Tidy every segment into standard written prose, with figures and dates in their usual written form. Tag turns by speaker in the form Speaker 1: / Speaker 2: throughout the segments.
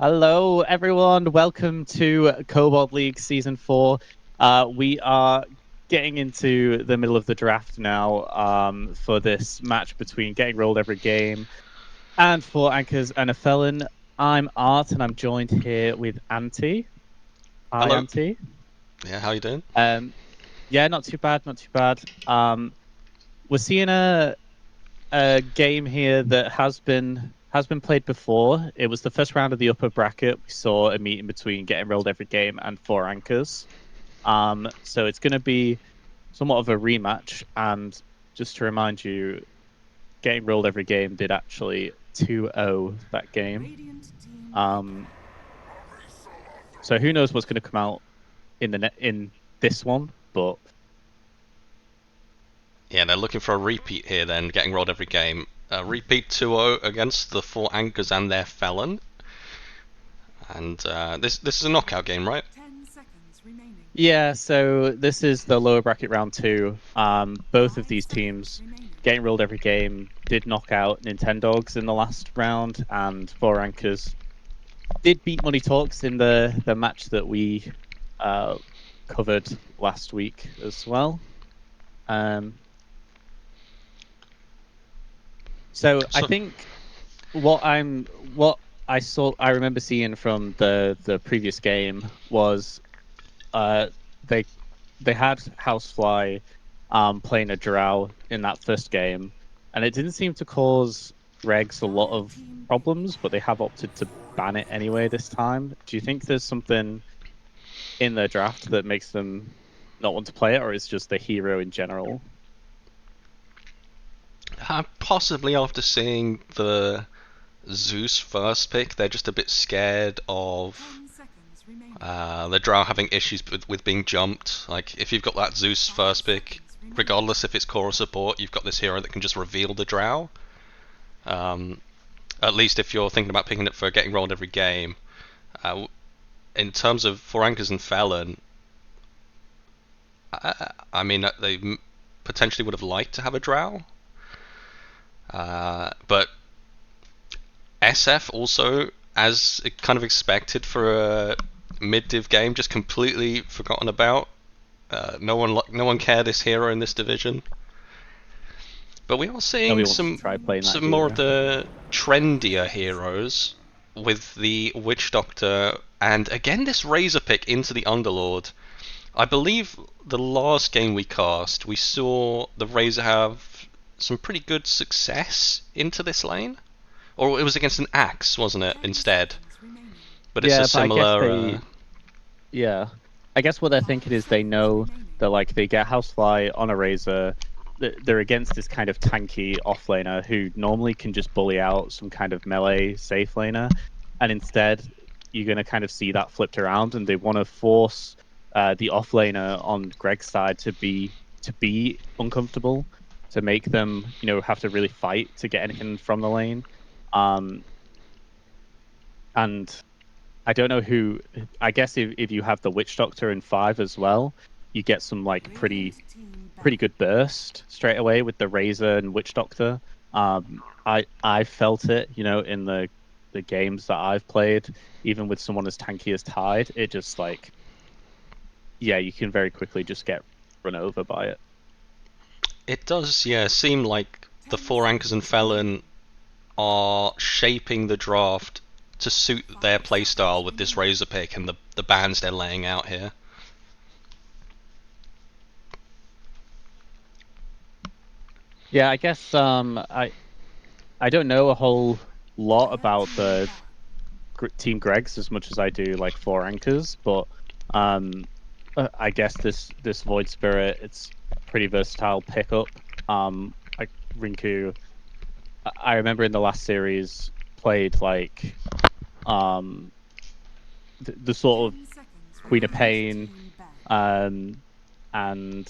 Speaker 1: Hello, everyone. Welcome to Kobold League Season 4. We are getting into the middle of the draft now for this match between Getting Rolled Every Game and Four Anchors and a Felon. I'm Art, and I'm joined here with Auntie. Hi,
Speaker 2: Hello.
Speaker 1: Auntie.
Speaker 2: Yeah, how you doing?
Speaker 1: Um, yeah, not too bad, not too bad. We're seeing a game here that has been played before. It was the first round of the upper bracket. We saw a meeting between Getting Rolled Every Game and Four Anchors. So it's going to be somewhat of a rematch. And just to remind you, Getting Rolled Every Game did actually 2-0 that game. Um, so who knows what's going to come out in this one, but
Speaker 2: Yeah, they're looking for a repeat here then, getting rolled every game. Repeat 2-0 against the Four Anchors and their Felon. And this is a knockout game, right?
Speaker 1: yeah, so this is the lower bracket round two. Both of these teams, Getting Rolled Every Game, did knock out Nintendogs in the last round, and Four Anchors did beat Money Talks in the match that we uh, covered last week as well. Um, so I
Speaker 2: So,
Speaker 1: think what I remember seeing from the previous game was uh they they had Housefly playing a drow in that first game, and it didn't seem to cause Regs a lot of problems, but they have opted to ban it anyway this time. Do you think there's something in their draft that makes them not want to play it, or is just the hero in general?
Speaker 2: possibly after seeing the Zeus first pick, they're just a bit scared of the Drow having issues with being jumped. Like, if you've got that Zeus first pick, regardless if it's core or support, you've got this hero that can just reveal the Drow. Um, at least if you're thinking about picking it for getting rolled every game. Uh, in terms of Four Anchors and Felon, I mean, they potentially would have liked to have a Drow, but SF also, as kind of expected for a mid-div game, just completely forgotten about. No one cared this hero in this division. But we are seeing
Speaker 1: Nobody wants to try playing that
Speaker 2: some more of
Speaker 1: hero.
Speaker 2: the trendier heroes with the Witch Doctor, and again this Razor pick into the Underlord. I believe the last game we cast, we saw the Razor have some pretty good success into this lane. Or it was against an Axe, wasn't it, instead? But it's a
Speaker 1: Yeah, but I guess
Speaker 2: similar.
Speaker 1: yeah, I guess what they're thinking is they know that like they get Housefly on a Razor, they're against this kind of tanky offlaner who normally can just bully out some kind of melee safe laner, and instead you're going to kind of see that flipped around, and they want to force the offlaner on Greg's side to be uncomfortable, to make them have to really fight to get anything from the lane. Um, and I don't know who. I guess if you have the Witch Doctor in 5 as well, you get some like pretty good burst straight away with the Razor and Witch Doctor. I felt it, in the games that I've played, even with someone as tanky as Tide, it just like, yeah, you can very quickly just get run over by it.
Speaker 2: It does, yeah, seem like the Four Anchors and Felon are shaping the draft to suit their playstyle with this Razor pick and the bans they're laying out here.
Speaker 1: Yeah, I guess I don't know a whole lot about the Team Greg's as much as I do like Four Anchors, but um, I guess this Void Spirit, it's pretty versatile pickup. Like Rinku, I remember in the last series played like um the sort of Queen of Pain, um, and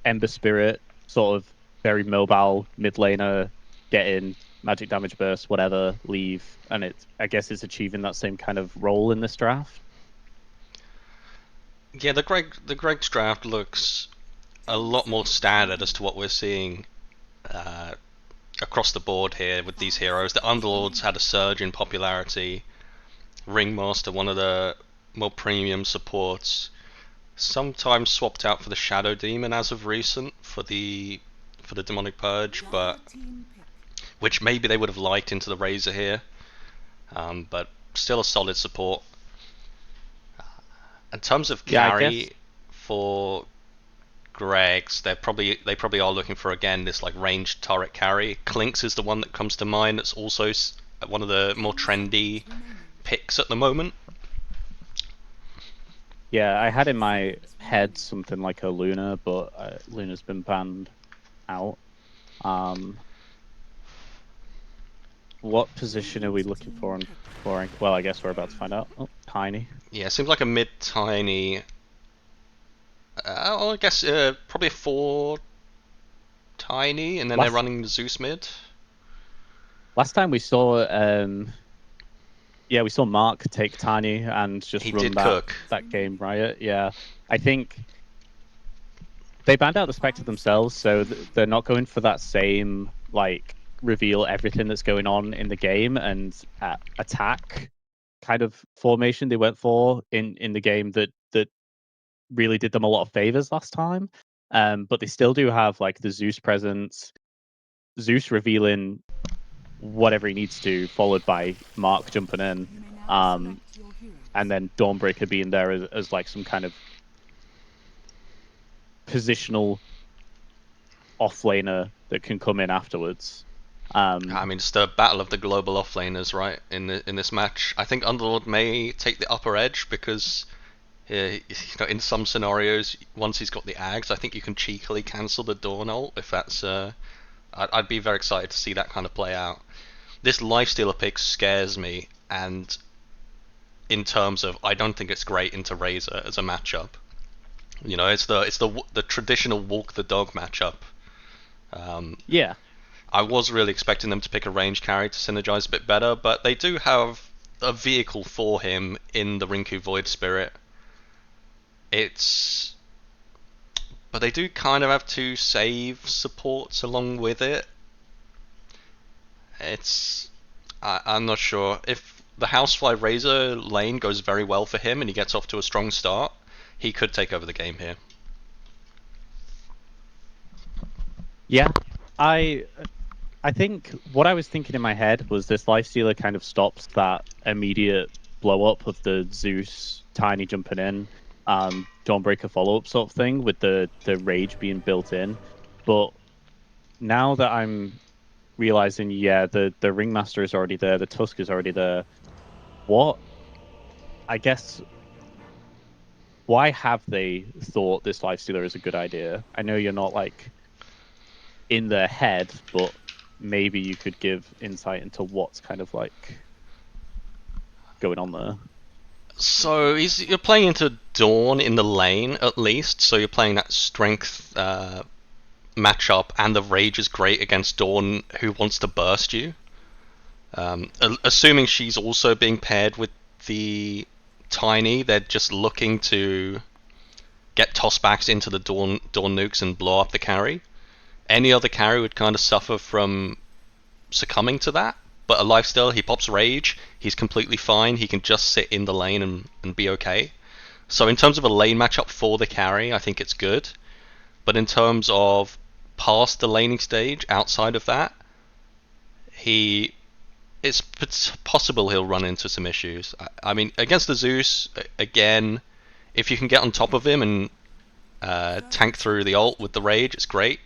Speaker 1: Ember Spirit, sort of very mobile mid laner, get in, magic damage burst, whatever, leave, and I guess it's achieving that same kind of role in this draft.
Speaker 2: Yeah, the Greg's draft looks a lot more standard as to what we're seeing uh, across the board here with these heroes. The Underlords had a surge in popularity Ringmaster, one of the more premium supports, sometimes swapped out for the Shadow Demon as of recent for the Demonic Purge, but which maybe they would have liked into the Razor here, but still a solid support. In terms of
Speaker 1: Yeah, I guess.
Speaker 2: carry for Greg's, they probably are looking for again this like ranged turret carry. Clinks is the one that comes to mind. That's also one of the more trendy picks at the moment.
Speaker 1: Yeah, I had in my head something like a Luna, but Luna's been banned out. Um, what position are we looking for on flooring? Well, I guess we're about to find out. Oh, tiny.
Speaker 2: Yeah, seems like a mid tiny. I guess probably a 4 tiny, and then they're
Speaker 1: Last
Speaker 2: running the Zeus mid.
Speaker 1: last time we saw, yeah, we saw Mark take tiny and just
Speaker 2: He
Speaker 1: run
Speaker 2: did cook.
Speaker 1: that game riot. Yeah, I think they banned out the Spectre themselves, so they're not going for that same like reveal everything that's going on in the game and attack kind of formation they went for in the game that really did them a lot of favors last time. But they still do have like the Zeus presence, Zeus revealing whatever he needs to, followed by Mark jumping in, um, and then Dawnbreaker being there as like some kind of positional offlaner that can come in afterwards.
Speaker 2: I mean, it's the battle of the global offlaners, right? In this match, I think Underlord may take the upper edge because, in some scenarios, once he's got the Ags, I think you can cheekily cancel the Dawn ult if that's. I'd be very excited to see that kind of play out. This Lifestealer pick scares me, and in terms of, I don't think it's great into Razor as a matchup. You know, it's the traditional walk the dog matchup. Um,
Speaker 1: Yeah,
Speaker 2: I was really expecting them to pick a range carry to synergize a bit better, but they do have a vehicle for him in the Rinku Void Spirit. It's but they do kind of have to save supports along with it. It's I'm not sure if the Housefly Razor lane goes very well for him and he gets off to a strong start, he could take over the game here.
Speaker 1: yeah. I I think what I was thinking in my head was this Lifestealer kind of stops that immediate blow up of the Zeus tiny jumping in, Dawnbreaker follow up sort of thing with the rage being built in. But now that I'm realizing, yeah, the Ringmaster is already there, the Tusk is already there. What I guess why have they thought this Lifestealer is a good idea? I know you're not like in their head, but maybe you could give insight into what's kind of like going on there.
Speaker 2: So you're playing into Dawn in the lane at least, so you're playing that strength matchup, and the Rage is great against Dawn, who wants to burst you. Assuming she's also being paired with the Tiny, they're just looking to get tossbacks into the Dawn nukes and blow up the carry. Any other carry would kind of suffer from succumbing to that. But a lifesteal, he pops Rage, he's completely fine, he can just sit in the lane and be okay. So in terms of a lane matchup for the carry, I think it's good. But in terms of past the laning stage, outside of that, he it's possible he'll run into some issues. I mean, against the Zeus, again, if you can get on top of him and tank through the ult with the Rage, it's great.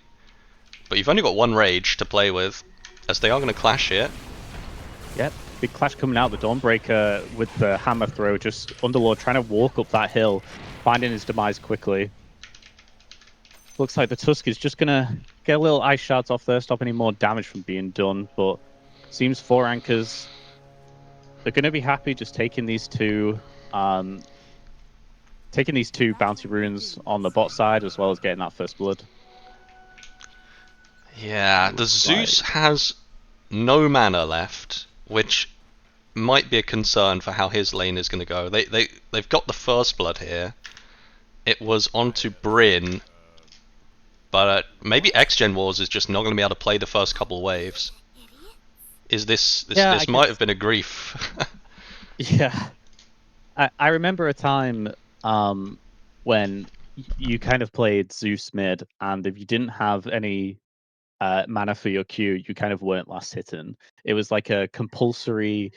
Speaker 2: But you've only got one Rage to play with, as they are going to clash here.
Speaker 1: Yep, big clash coming out. The Dawnbreaker with the hammer throw, just Underlord trying to walk up that hill, finding his demise quickly. Looks like the Tusk is just gonna get a little ice shards off there, stop any more damage from being done. But seems four anchors, they're gonna be happy just taking these two bounty runes on the bot side as well as getting that first blood.
Speaker 2: Yeah, the
Speaker 1: Looks
Speaker 2: Zeus
Speaker 1: like
Speaker 2: has no mana left, which might be a concern for how his lane is going to go. They've got the first blood here. It was onto Bryn, but maybe X-Gen Wars is just not going to be able to play the first couple waves. Is this
Speaker 1: yeah, I
Speaker 2: this might have
Speaker 1: guess
Speaker 2: been a grief?
Speaker 1: Yeah. I remember a time when you kind of played Zeus mid, and if you didn't have any mana for your Q, you kind of weren't last hitting. It was like a compulsory,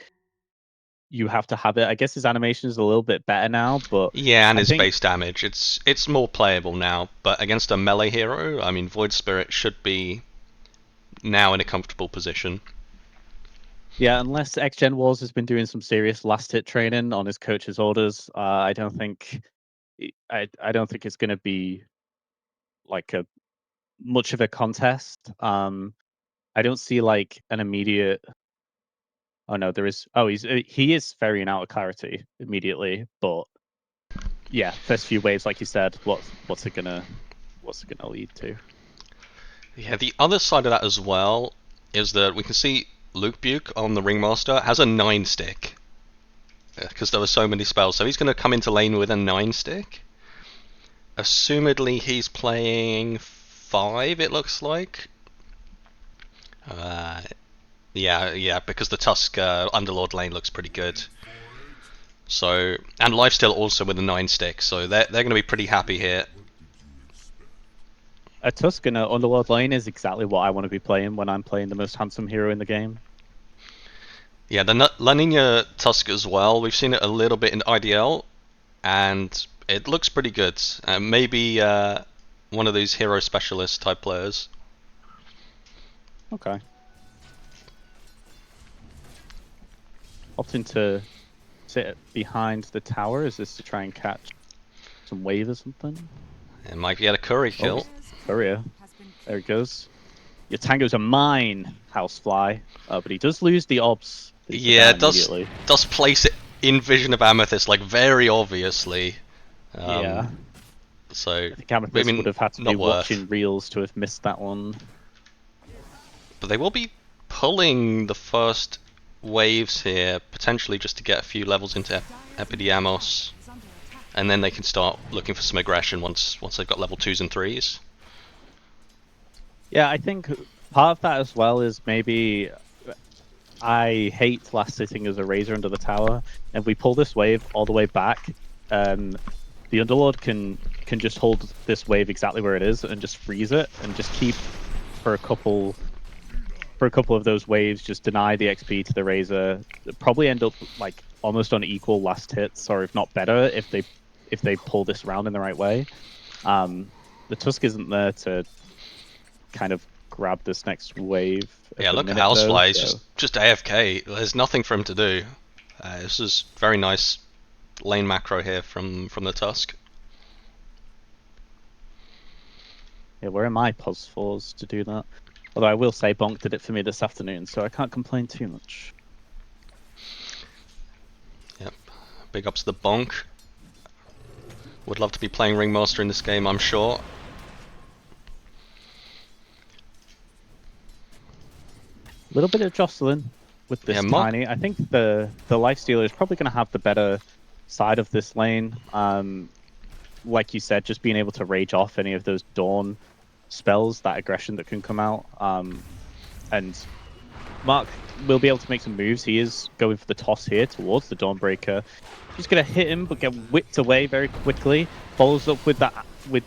Speaker 1: you have to have it. I guess his animation is a little bit better now, but
Speaker 2: Yeah, and
Speaker 1: I
Speaker 2: his
Speaker 1: think,
Speaker 2: base damage. It's more playable now, but against a melee hero, I mean, Void Spirit should be now in a comfortable position.
Speaker 1: yeah, unless XGen Wars has been doing some serious last hit training on his coach's orders, I don't think I don't think it's going to be like a much of a contest. I don't see like an immediate. Oh no, there is. Oh, he is ferrying out of clarity immediately, but yeah, first few waves, like you said, what's it gonna lead to?
Speaker 2: Yeah, the other side of that as well is that we can see Luke Buke on the Ringmaster has a 9 stick because there were so many spells. So he's going to come into lane with a 9 stick. Assumedly, he's playing 5, it looks like. Uh, yeah, because the Tusk Underlord lane looks pretty good. So, and Lifesteal also with a 9 stick, so they're going to be pretty happy here.
Speaker 1: A Tuscana Underlord lane is exactly what I want to be playing when I'm playing the most handsome hero in the game.
Speaker 2: Yeah, the La Nina Tusk as well. We've seen it a little bit in IDL, and it looks pretty good. Maybe one of these hero specialist type players.
Speaker 1: Okay, opting to sit behind the tower. Is this to try and catch some wave or something?
Speaker 2: It might get a curry
Speaker 1: Oh,
Speaker 2: kill.
Speaker 1: it's Courier. There it goes. Your tangos are mine, Housefly. But he does lose the obs that he put
Speaker 2: Yeah,
Speaker 1: down
Speaker 2: it
Speaker 1: immediately.
Speaker 2: does place it in Vision of Amethyst like very obviously. Um,
Speaker 1: Yeah,
Speaker 2: so
Speaker 1: I think
Speaker 2: I
Speaker 1: Amethyst would
Speaker 2: mean,
Speaker 1: have had to be
Speaker 2: not worth.
Speaker 1: watching reels to have missed that one.
Speaker 2: But they will be pulling the first waves here, potentially just to get a few levels into Epidemos, and then they can start looking for some aggression once they've got level 2s and 3s.
Speaker 1: Yeah, I think part of that as well is maybe I hate last sitting as a razor under the tower. And if we pull this wave all the way back, um, the Underlord can just hold this wave exactly where it is and just freeze it and just keep for a couple of those waves, just deny the XP to the razor. Probably end up like almost on equal last hits, or if not better, if they pull this round in the right way. Um, the Tusk isn't there to kind of grab this next wave at
Speaker 2: Yeah,
Speaker 1: the
Speaker 2: look at
Speaker 1: minute though,
Speaker 2: Housefly, he's
Speaker 1: so
Speaker 2: just AFK. There's nothing for him to do. This is very nice lane macro here from the Tusk.
Speaker 1: yeah, where are my pos fours to do that? Although I will say Bonk did it for me this afternoon, so I can't complain too much.
Speaker 2: Yep, big ups to the Bonk. Would love to be playing Ringmaster in this game, I'm sure.
Speaker 1: A little bit of jostling with
Speaker 2: Yeah,
Speaker 1: this
Speaker 2: Mark.
Speaker 1: tiny. I think the lifestealer is probably going to have the better side of this lane. Like you said, just being able to rage off any of those dawn spells, that aggression that can come out. And Mark will be able to make some moves. He is going for the toss here towards the Dawnbreaker. Just gonna hit him, but get whipped away very quickly. Follows up with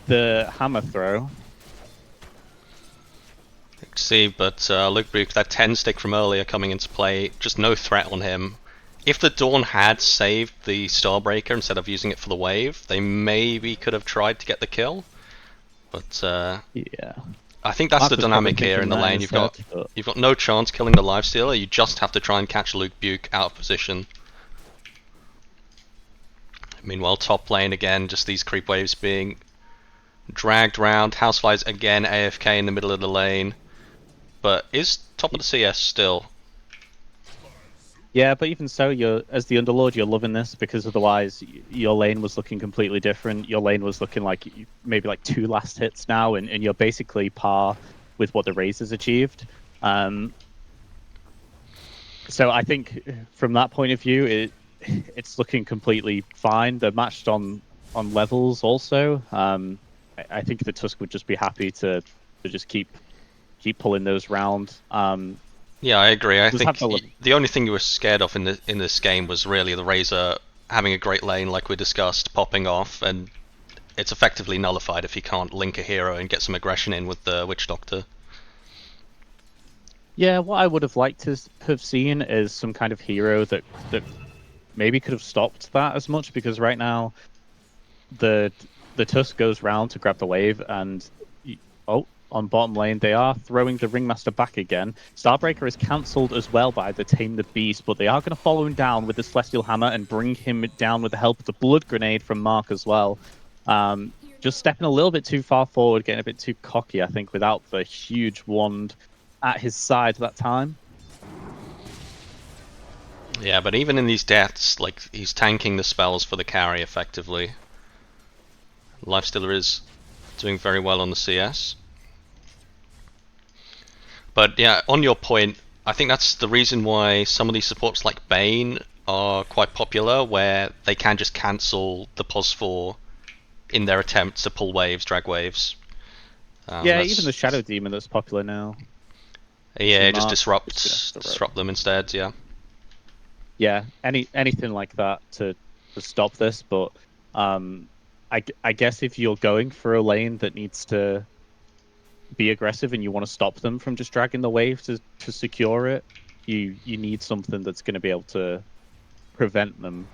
Speaker 1: the hammer throw.
Speaker 2: See, but Luke Brook, that 10 stick from earlier coming into play, just no threat on him. If the Dawn had saved the Starbreaker instead of using it for the wave, they maybe could have tried to get the kill. But
Speaker 1: Yeah,
Speaker 2: I think that's
Speaker 1: Mark
Speaker 2: the
Speaker 1: was probably
Speaker 2: dynamic here in
Speaker 1: thinking
Speaker 2: the
Speaker 1: that in
Speaker 2: lane.
Speaker 1: his head, but
Speaker 2: You've got no chance killing the Lifestealer. You just have to try and catch Luke Buke out of position. Meanwhile, top lane again, just these creep waves being dragged round. Housefly's again AFK in the middle of the lane, but is top of the CS still.
Speaker 1: yeah, but even so, you're as the Underlord, you're loving this because otherwise your lane was looking completely different. Your lane was looking like maybe like two last hits now, and you're basically par with what the Razors achieved. Um, so I think from that point of view, it's looking completely fine. They're matched on levels also. I think the Tusk would just be happy to just keep pulling those round.
Speaker 2: Yeah, I agree. I
Speaker 1: Does
Speaker 2: think
Speaker 1: have the limit.
Speaker 2: the only thing you were scared of in this game was really the Razor having a great lane, like we discussed, popping off, and it's effectively nullified if you can't link a hero and get some aggression in with the Witch Doctor.
Speaker 1: Yeah, what I would have liked to have seen is some kind of hero that maybe could have stopped that as much, because right now the Tusk goes round to grab the wave, and oh, on bottom lane they are throwing the Ringmaster back again. Starbreaker is cancelled as well by the Tame the Beast, but they are going to follow him down with the Celestial Hammer and bring him down with the help of the Blood Grenade from Mark as well. Just stepping a little bit too far forward, getting a bit too cocky, I think, without the huge wand at his side at that time.
Speaker 2: Yeah, but even in these deaths, like, he's tanking the spells for the carry effectively. Lifestealer is doing very well on the CS. But yeah, on your point, I think that's the reason why some of these supports like Bane are quite popular, where they can just cancel the pos 4 in their attempt to pull waves, drag waves.
Speaker 1: Yeah, even the Shadow Demon that's popular now.
Speaker 2: Yeah, just
Speaker 1: disrupt
Speaker 2: them instead. Yeah.
Speaker 1: Yeah, anything like that to stop this. But I guess if you're going for a lane that needs to be aggressive and you want to stop them from just dragging the wave to secure it, you need something that's going to be able to prevent them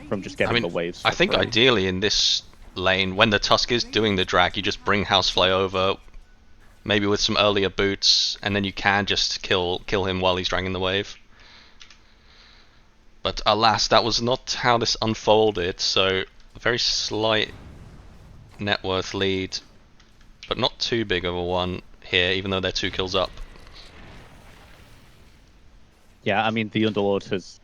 Speaker 1: from just
Speaker 2: I
Speaker 1: getting
Speaker 2: mean,
Speaker 1: the waves
Speaker 2: I
Speaker 1: for
Speaker 2: think
Speaker 1: free.
Speaker 2: ideally in this lane, when the Tusk is doing the drag, you just bring Housefly over, maybe with some earlier boots, and then you can just kill him while he's dragging the wave. But alas, that was not how this unfolded, so a very slight net worth lead, but not too big of a one here, even though they're 2 kills up.
Speaker 1: Yeah, I mean the Underlord has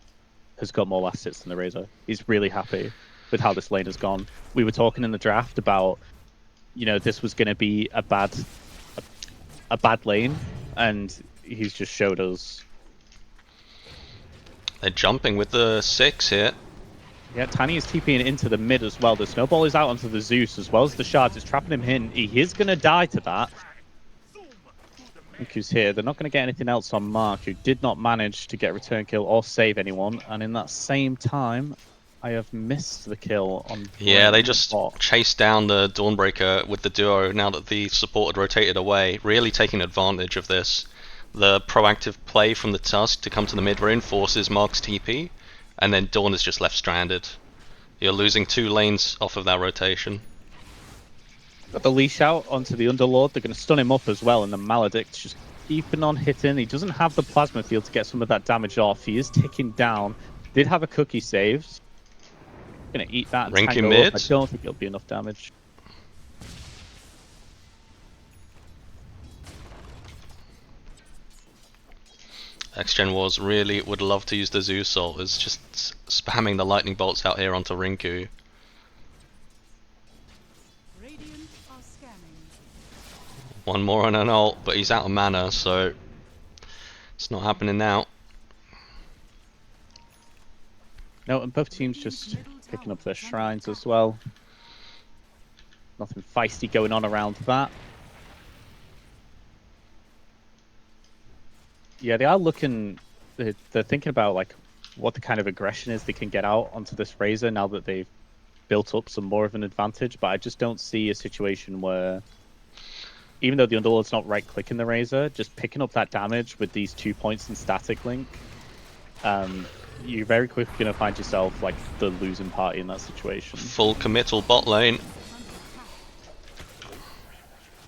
Speaker 1: got more last hits than the Razor. He's really happy with how this lane has gone. We were talking in the draft about, this was going to be a bad lane, and he's just showed us.
Speaker 2: They're jumping with the 6 here.
Speaker 1: Yeah, Tiny is TPing into the mid as well. The Snowball is out onto the Zeus as well as the shards. It's trapping him in. He is going to die to that. Look who's here. They're not going to get anything else on Mark, who did not manage to get a return kill or save anyone. And in that same time, I have missed the kill on.
Speaker 2: Yeah, they just chased down the Dawnbreaker with the duo now that the support had rotated away, really taking advantage of this. The proactive play from the Tusk to come to the mid reinforces Mark's TP, and then Dawn is just left stranded. You're losing 2 lanes off of that rotation.
Speaker 1: Got the leash out onto the Underlord. They're going to stun him up as well, and the Maledict's just keeping on hitting. He doesn't have the Plasma Field to get some of that damage off. He is ticking down. Did have a cookie saved. Going to eat that and
Speaker 2: Rinku
Speaker 1: tango
Speaker 2: mid.
Speaker 1: up. I don't think it'll be enough damage.
Speaker 2: XGen Wars really would love to use the Zeus ult. It's just spamming the lightning bolts out here onto Rinku. One more on an ult, but he's out of mana, so it's not happening now.
Speaker 1: No, and both teams just picking up their shrines as well. Nothing feisty going on around that. Yeah, they are looking. They're thinking about like what the kind of aggression is they can get out onto this Razor now that they've built up some more of an advantage. But I just don't see a situation where, even though the Underlord's not right-clicking the Razor, just picking up that damage with these 2 points in static link, you're very quickly going to find yourself like the losing party in that situation.
Speaker 2: Full committal bot lane.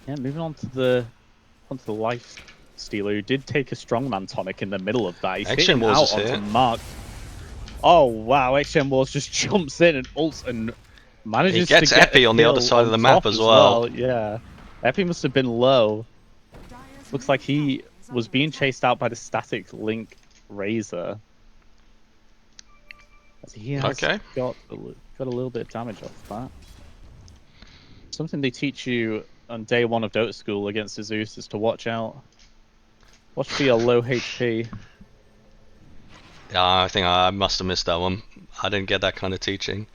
Speaker 1: Yeah, moving on to the life stealer, who did take a strongman tonic in the middle of that. He's hitting out onto Mark. Oh wow, XGen Wars just jumps in and ults and manages to get
Speaker 2: Epi on the other side of the map as well.
Speaker 1: Yeah, Epi must have been low. Looks like he was being chased out by the static link Razor. As he has got a little bit of damage off that. Something they teach you on day 1 of Dota school against the Zeus is to watch out. Watch for your low HP.
Speaker 2: Yeah, I think I must have missed that one. I didn't get that kind of teaching.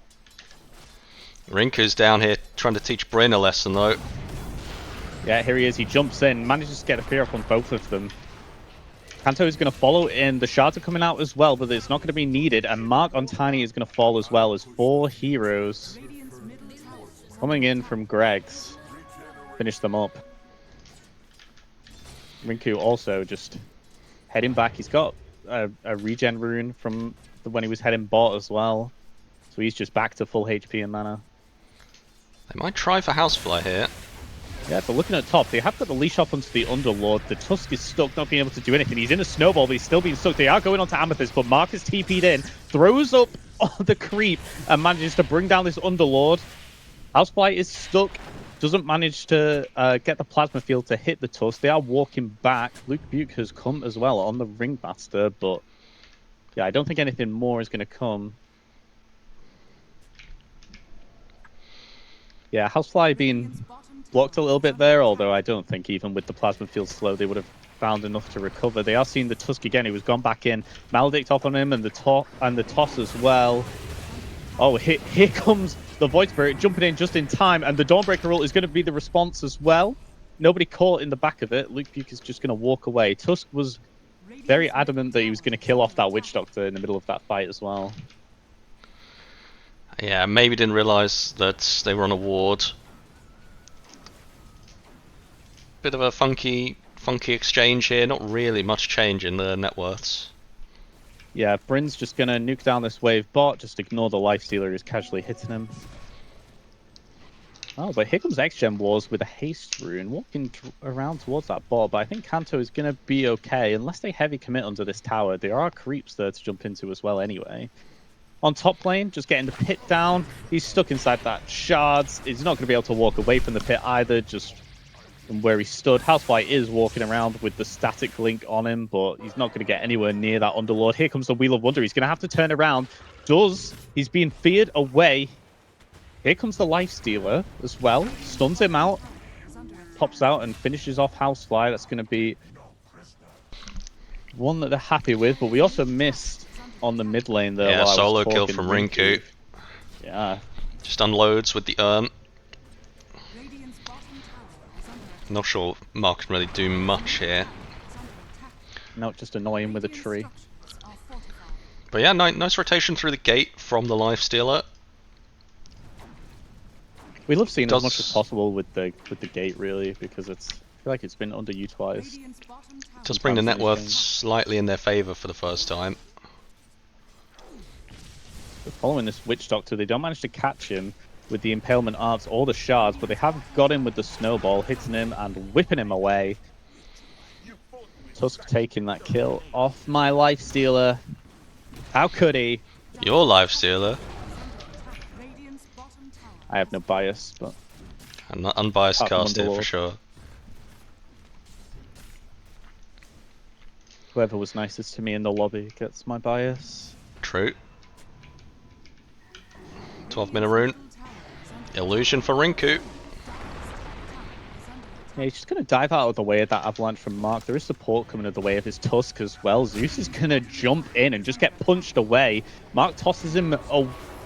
Speaker 2: Rinku's down here trying to teach Bryn a lesson though.
Speaker 1: Yeah, here he is. He jumps in, manages to get a fear up on both of them. Kanto is going to follow in. The shards are coming out as well, but it's not going to be needed. And Mark on Tiny is going to fall as well as 4 heroes coming in from Greg's. Finish them up. Rinku also just heading back. He's got a regen rune from when he was heading bot as well. So he's just back to full HP and mana.
Speaker 2: They might try for Housefly here.
Speaker 1: Yeah, but looking at top, they have got the leash up onto the Underlord. The Tusk is stuck, not being able to do anything. He's in a snowball, but he's still being stuck. They are going on to Amethyst, but Mark is TP'd in, throws up the creep, and manages to bring down this Underlord. Housefly is stuck, doesn't manage to get the Plasma Field to hit the Tusk. They are walking back. Luke Buke has come as well on the Ringmaster, but yeah, I don't think anything more is going to come. Yeah, Housefly being blocked a little bit there, although I don't think even with the Plasma Field slow they would have found enough to recover. They are seeing the Tusk again. He was gone back in. Maledict off on him and the toss as well. Oh, here comes the Void Spirit jumping in just in time, and the Dawnbreaker ult is going to be the response as well. Nobody caught in the back of it. Luke Buke is just going to walk away. Tusk was very adamant that he was going to kill off that Witch Doctor in the middle of that fight as well.
Speaker 2: Yeah, maybe didn't realise that they were on a ward. Bit of a funky exchange here. Not really much change in the net worths.
Speaker 1: Yeah, Bryn's just going to nuke down this wave bot. Just ignore the Lifestealer who's casually hitting him. Oh, but here comes X-Gem Wars with a haste rune, walking around towards that bot. But I think Kanto is going to be okay, unless they heavy commit onto this tower. There are creeps there to jump into as well anyway. On top lane, just getting the pit down. He's stuck inside that shards. He's not going to be able to walk away from the pit either, just from where he stood. Housefly is walking around with the static link on him, but he's not going to get anywhere near that Underlord. Here comes the Wheel of Wonder. He's going to have to turn around. He's being feared away. Here comes the Lifestealer as well. Stuns him out. Pops out and finishes off Housefly. That's going to be one that they're happy with, but we also missed on the mid lane there.
Speaker 2: Yeah, solo kill from Rinku.
Speaker 1: Yeah.
Speaker 2: Just unloads with the Not sure Mark can really do much here.
Speaker 1: No, just annoy him with a tree.
Speaker 2: But yeah, nice rotation through the gate from the Lifestealer.
Speaker 1: We love seeing as much as possible with the gate, really, because I feel like it's been underutilized.
Speaker 2: Does bring the net worth slightly in their favour for the first time.
Speaker 1: They're following this Witch Doctor, they don't manage to catch him with the Impalement Arts or the Shards, but they have got him with the Snowball, hitting him and whipping him away. Tusk taking that kill off my Lifestealer. How could he?
Speaker 2: Your Lifestealer.
Speaker 1: I have no bias, but...
Speaker 2: I'm not unbiased cast here for sure.
Speaker 1: Whoever was nicest to me in the lobby gets my bias.
Speaker 2: True. 12-minute rune. Illusion for Rinku.
Speaker 1: Yeah, he's just going to dive out of the way of that avalanche from Mark. There is support coming out of the way of his Tusk as well. Zeus is going to jump in and just get punched away. Mark tosses him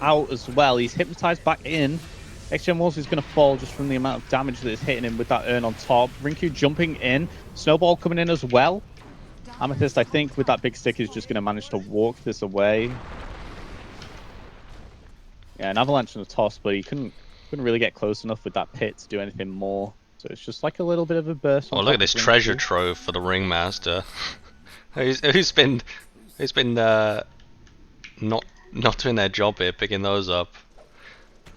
Speaker 1: out as well. He's hypnotized back in. X-Gem Wars is going to fall just from the amount of damage that is hitting him with that urn on top. Rinku jumping in. Snowball coming in as well. Amethyst, I think, with that big stick is just going to manage to walk this away. Yeah, an avalanche and a toss, but he couldn't really get close enough with that pit to do anything more. So it's just like a little bit of a burst.
Speaker 2: Oh, look at this treasure trove for the Ringmaster. who's been not doing their job here, picking those up.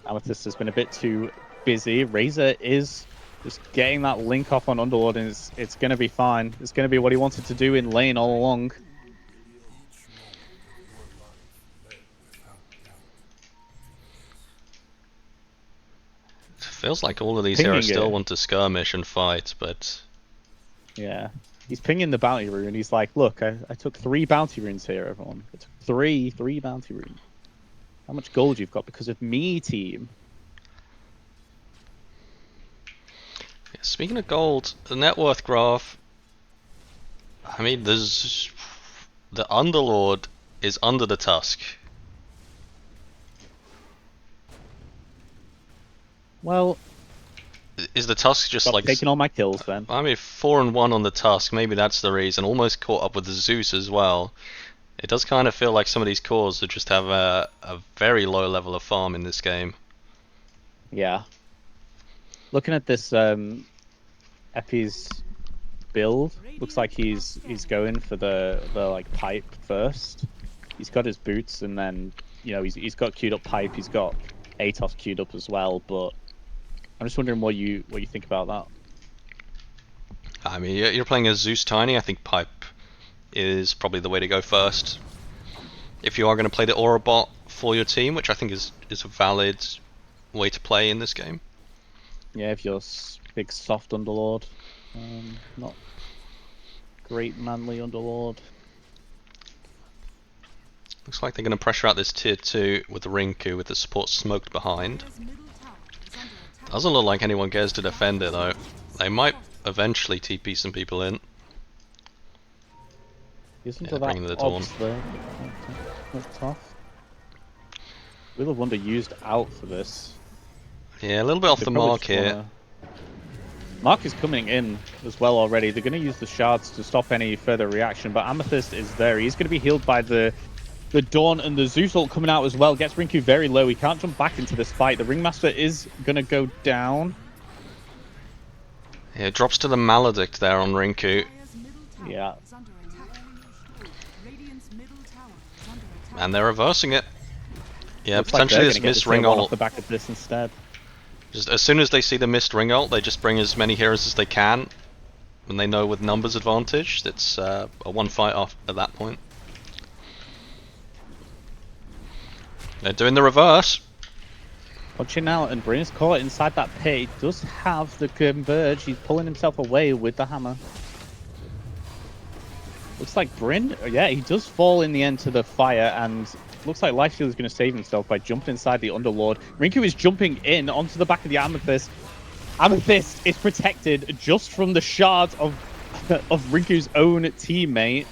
Speaker 1: Amethyst has been a bit too busy. Razor is just getting that link off on Underlord, and it's going to be fine. It's going to be what he wanted to do in lane all along.
Speaker 2: Feels like all of these heroes still want to skirmish and fight, but...
Speaker 1: Yeah. He's pinging the bounty rune. He's like, look, I took 3 bounty runes here, everyone. I took three bounty runes. How much gold you've got because of me, team?
Speaker 2: Yeah, speaking of gold, the net worth graph... I mean, there's... The Underlord is under the Tusk.
Speaker 1: Well...
Speaker 2: Is the Tusk just
Speaker 1: Stop
Speaker 2: like...
Speaker 1: taking all my kills then.
Speaker 2: I mean, 4-1 on the Tusk, maybe that's the reason. Almost caught up with the Zeus as well. It does kind of feel like some of these cores that just have a very low level of farm in this game.
Speaker 1: Yeah. Looking at this Epi's build, looks like he's going for the like pipe first. He's got his boots, and then he's got queued up pipe. He's got Atos queued up as well. But I'm just wondering what you think about that.
Speaker 2: I mean, you're playing as Zeus Tiny. I think pipe is probably the way to go first. If you are going to play the Aura bot for your team, which I think is a valid way to play in this game.
Speaker 1: Yeah, if you're big soft Underlord, not great manly Underlord.
Speaker 2: Looks like they're going to pressure out this tier 2 with the Rinku with the support smoked behind. Doesn't look like anyone cares to defend it though. They might eventually TP some people in.
Speaker 1: Isn't
Speaker 2: Yeah, bringing the Dawn.
Speaker 1: That's tough. Wheel of Wonder used out for this.
Speaker 2: Yeah, a little bit off the mark here.
Speaker 1: Mark is coming in as well already. They're going to use the shards to stop any further reaction, but Amethyst is there. He's going to be healed by the Dawn, and the Zeus ult coming out as well. Gets Rinku very low. He can't jump back into this fight. The Ringmaster is going to go down.
Speaker 2: Yeah, it drops to the Maledict there on Rinku.
Speaker 1: Yeah.
Speaker 2: And they're reversing it. Yeah,
Speaker 1: Looks
Speaker 2: potentially
Speaker 1: like
Speaker 2: this missed ring
Speaker 1: ult
Speaker 2: ult.
Speaker 1: off the back of this instead.
Speaker 2: Just as soon as they see the missed ring ult, they just bring as many heroes as they can. When they know with numbers advantage, it's a one fight off at that point. They're doing the reverse.
Speaker 1: Watching out, and Bryn is caught inside that pit. He does have the converge. He's pulling himself away with the hammer. Looks like Bryn, yeah, he does fall in the end to the fire, and looks like Lifesteal is going to save himself by jumping inside the Underlord. Rinku is jumping in onto the back of the Amethyst. Amethyst is protected just from the shards of Rinku's own teammate.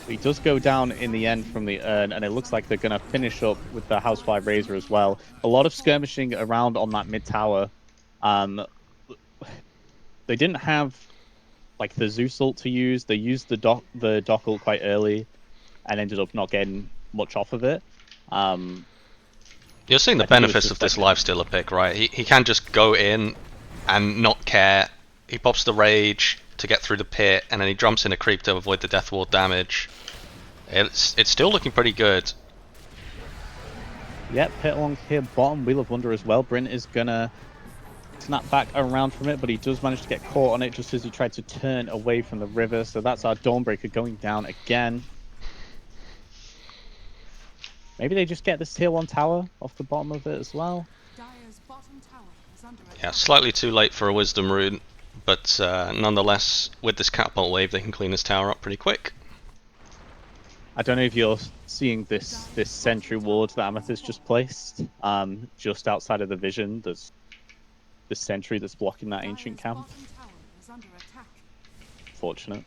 Speaker 1: He does go down in the end from the urn, and it looks like they're going to finish up with the Housefly Razor as well. A lot of skirmishing around on that mid tower. They didn't have like the Zeus ult to use. They used the Doc ult quite early, and ended up not getting much off of it.
Speaker 2: You're seeing the benefits of this Lifestealer pick, right? He can just go in and not care. He pops the Rage to get through the pit, and then he jumps in a creep to avoid the Death Ward damage. It's still looking pretty good.
Speaker 1: Yep, pit along here, bottom, Wheel of Wonder as well. Bryn is gonna snap back around from it, but he does manage to get caught on it just as he tried to turn away from the river. So that's our Dawnbreaker going down again. Maybe they just get this tier 1 tower off the bottom of it as well.
Speaker 2: Yeah, slightly too late for a Wisdom Rune, but nonetheless, with this catapult wave, they can clean this tower up pretty quick.
Speaker 1: I don't know if you're seeing this sentry ward that Amethyst just placed. Just outside of the vision, there's the sentry that's blocking that ancient camp. Fortunate.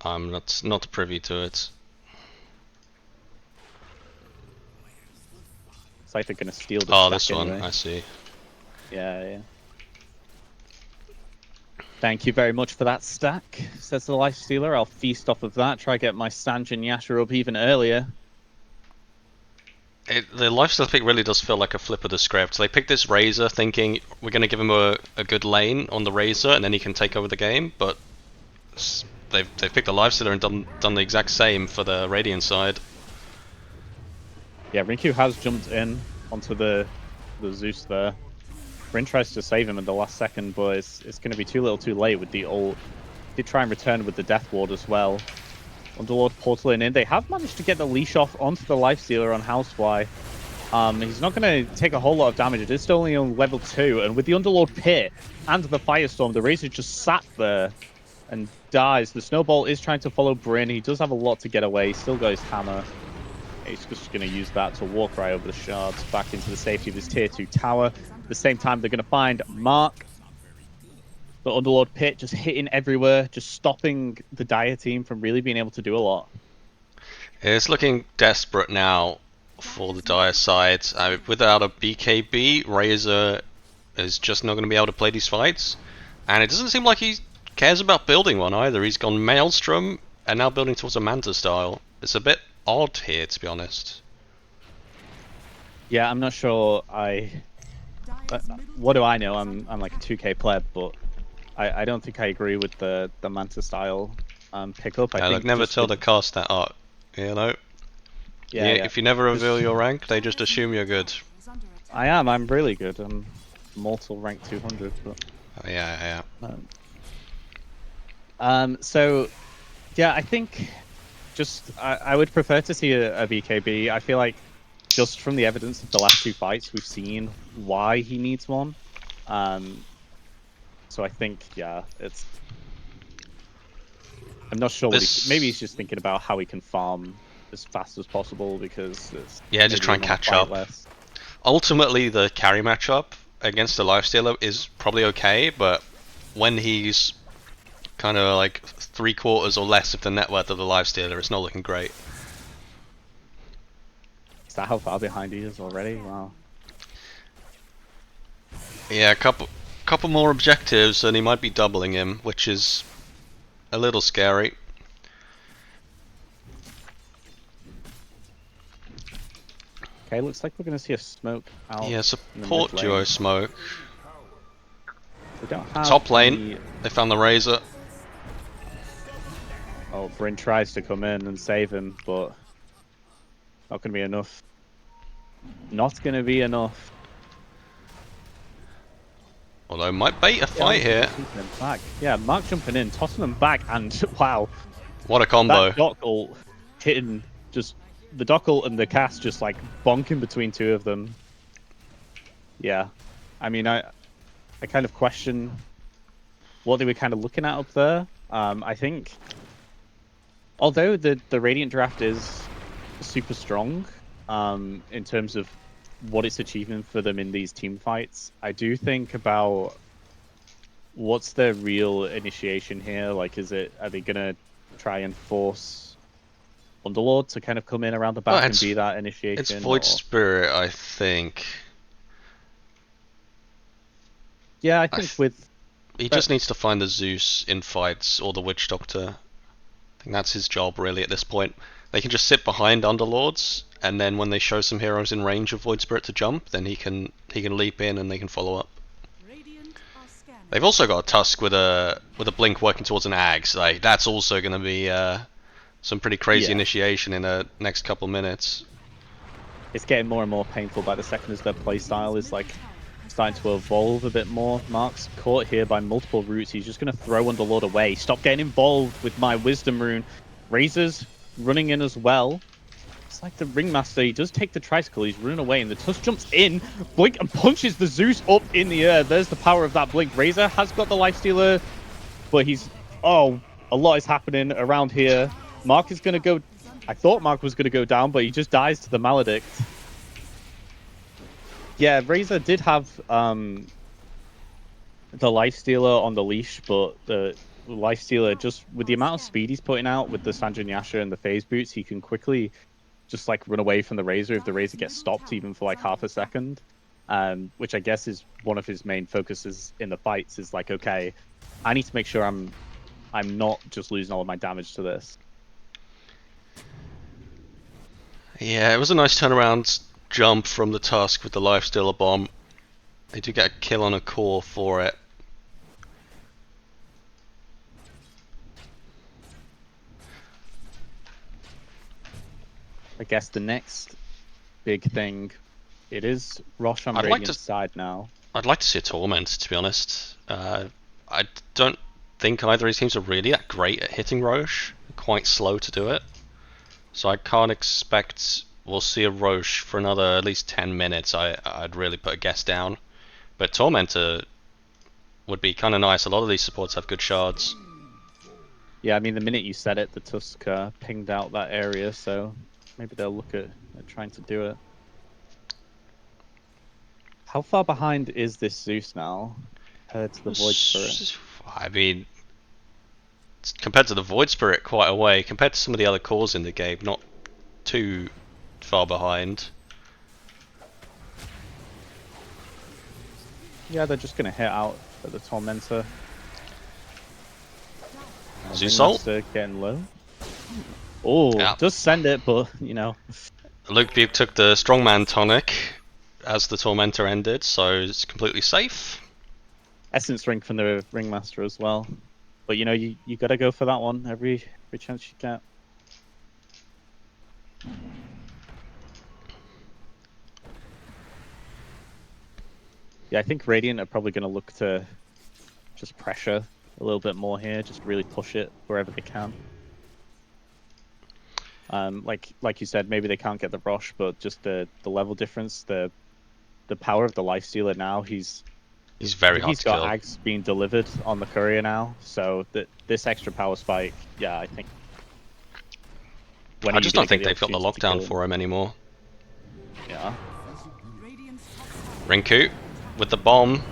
Speaker 2: I'm not privy to it.
Speaker 1: It's like they're going to steal the
Speaker 2: Oh, this
Speaker 1: anyway.
Speaker 2: one, I see.
Speaker 1: Yeah. Thank you very much for that stack, says the Lifestealer. I'll feast off of that, try to get my Sanjin Yasha up even earlier.
Speaker 2: The Lifesteal pick really does feel like a flip of the script. They picked this Razor thinking we're going to give him a good lane on the Razor and then he can take over the game, but they've picked the Lifestealer and done the exact same for the Radiant side.
Speaker 1: Yeah, Rinku has jumped in onto the Zeus there. Bryn tries to save him in the last second, but it's going to be too little too late with the ult. Did try and return with the Death Ward as well. Underlord portaling in. They have managed to get the leash off onto the Lifestealer on Housefly. He's not going to take a whole lot of damage. It is still only on level 2, and with the Underlord Pit and the Firestorm, the Razor just sat there and dies. The Snowball is trying to follow Bryn. He does have a lot to get away. He's still got his hammer. He's just going to use that to walk right over the shards back into the safety of his tier 2 tower. At the same time, they're going to find Mark. The Underlord Pit just hitting everywhere, just stopping the Dire team from really being able to do a lot.
Speaker 2: It's looking desperate now for the Dire side. Without a BKB, Razor is just not going to be able to play these fights. And it doesn't seem like he cares about building one either. He's gone Maelstrom and now building towards a Manta style. It's a bit odd here, to be honest.
Speaker 1: Yeah, I'm not sure. What do I know? I'm like a 2K player, but I don't think I agree with the Manta style pickup. I
Speaker 2: Yeah,
Speaker 1: think
Speaker 2: look, never
Speaker 1: just
Speaker 2: tell
Speaker 1: with,
Speaker 2: the cast that art. You know,
Speaker 1: yeah, yeah.
Speaker 2: if you never reveal
Speaker 1: Just,
Speaker 2: your rank, they just assume you're good.
Speaker 1: I am. I'm really good. I'm mortal rank 200, but
Speaker 2: Oh, yeah.
Speaker 1: um, so yeah, I think just I would prefer to see a BKB. I feel like just from the evidence of the last two fights, we've seen why he needs one. Um, so I think yeah, it's. I'm not sure what he's. Maybe he's
Speaker 2: This,
Speaker 1: just thinking about how he can farm as fast as possible because it's
Speaker 2: yeah, just
Speaker 1: maybe
Speaker 2: try
Speaker 1: they
Speaker 2: and
Speaker 1: want to
Speaker 2: catch
Speaker 1: fight
Speaker 2: up.
Speaker 1: less.
Speaker 2: Ultimately, the carry matchup against the lifestealer is probably okay, but when he's kind of like 3/4 or less of the net worth of the lifestealer, it's not looking great.
Speaker 1: Is that how far behind he is already? Wow.
Speaker 2: Yeah, couple more objectives, and he might be doubling him, which is a little scary.
Speaker 1: Okay, looks like we're going to see a smoke out
Speaker 2: Yeah,
Speaker 1: in the mid
Speaker 2: support duo
Speaker 1: lane.
Speaker 2: smoke.
Speaker 1: We don't have
Speaker 2: Top lane,
Speaker 1: the.
Speaker 2: they found the Razor.
Speaker 1: Oh, Bryn tries to come in and save him, but not going to be enough. Not going to be enough.
Speaker 2: Although might bait a
Speaker 1: Yeah,
Speaker 2: fight
Speaker 1: look at
Speaker 2: here.
Speaker 1: just jumping them back. Yeah, Mark jumping in, tossing them back, and wow,
Speaker 2: What a
Speaker 1: that
Speaker 2: combo.
Speaker 1: dock ult hitting just the dock ult and the cast just like bonking between two of them. Yeah, I mean, I kind of question what they were kind of looking at up there. I think although the Radiant draft is super strong, in terms of what it's achieving for them in these team fights, I do think about what's their real initiation here. Like, are they gonna try and force Underlord to kind of come in around the
Speaker 2: Well,
Speaker 1: back and be that
Speaker 2: it's
Speaker 1: initiation,
Speaker 2: Void
Speaker 1: or
Speaker 2: Spirit, I think.
Speaker 1: yeah, I
Speaker 2: I
Speaker 1: think
Speaker 2: th
Speaker 1: with
Speaker 2: he
Speaker 1: but
Speaker 2: just needs to find the Zeus in fights or the Witch Doctor. I think that's his job really at this point. They can just sit behind Underlords, and then when they show some heroes in range of Void Spirit to jump, then he can leap in and they can follow up. They've also got a Tusk with a blink working towards an Axe. Like that's also going to be some pretty crazy
Speaker 1: yeah,
Speaker 2: initiation in the next couple minutes.
Speaker 1: it's getting more and more painful by the second as their playstyle is like starting to evolve a bit more. Mark's caught here by multiple routes. He's just going to throw Underlord away. Stop getting involved with my Wisdom Rune. Razor's running in as well. It's like the Ringmaster. He does take the tricycle. He's running away, and the Tusk jumps in, blink, and punches the Zeus up in the air. There's the power of that blink. Razor has got the Lifestealer, but he's... Oh, a lot is happening around here. Mark is going to go... I thought Mark was going to go down, but he just dies to the Maledict. Yeah, Razor did have the Lifestealer on the leash, but the Lifestealer, just with the amount of speed he's putting out with the Sanjin Yasha and the phase boots, he can quickly just like run away from the Razor if the Razor gets stopped even for like half a second. Which I guess is one of his main focuses in the fights is like, okay, I need to make sure I'm not just losing all of my damage to this.
Speaker 2: Yeah, it was a nice turnaround jump from the Tusk with the Lifestealer bomb. They do get a kill on a core for it.
Speaker 1: I guess the next big thing, it is Rosh on
Speaker 2: I'd like to
Speaker 1: Radiant's side now.
Speaker 2: I'd like to see a Torment, to be honest. I don't think either of these teams are really that great at hitting Roche. Quite slow to do it. So I can't expect we'll see a Roche for another at least 10 minutes. I'd really put a guess down. But Tormentor would be kind of nice. A lot of these supports have good shards.
Speaker 1: Yeah, I mean, the minute you said it, the Tusk pinged out that area, so maybe they'll look at trying to do it. How far behind is this Zeus now compared to the Void Spirit?
Speaker 2: I mean, compared to the Void Spirit, quite a way. Compared to some of the other cores in the game, not too far behind.
Speaker 1: Yeah, they're just gonna hit out at the Tormentor.
Speaker 2: Zeus ult?
Speaker 1: Ringmaster getting low. Oh,
Speaker 2: Yeah.
Speaker 1: does send it, but you know.
Speaker 2: Luke Buke took the Strongman tonic as the Tormentor ended, so it's completely safe.
Speaker 1: Essence ring from the Ringmaster as well. But you know, you gotta go for that one every chance you get. Yeah, I think Radiant are probably gonna look to just pressure a little bit more here, just really push it wherever they can. Like you said, maybe they can't get the rush, but just the level difference, the power of the Lifestealer now, he's
Speaker 2: very hard
Speaker 1: he's
Speaker 2: to
Speaker 1: got
Speaker 2: kill.
Speaker 1: Ags being delivered on the courier now, so that this extra power spike, yeah, I think.
Speaker 2: I just don't think they've got the lockdown for him anymore.
Speaker 1: Yeah.
Speaker 2: Rinku with the bomb.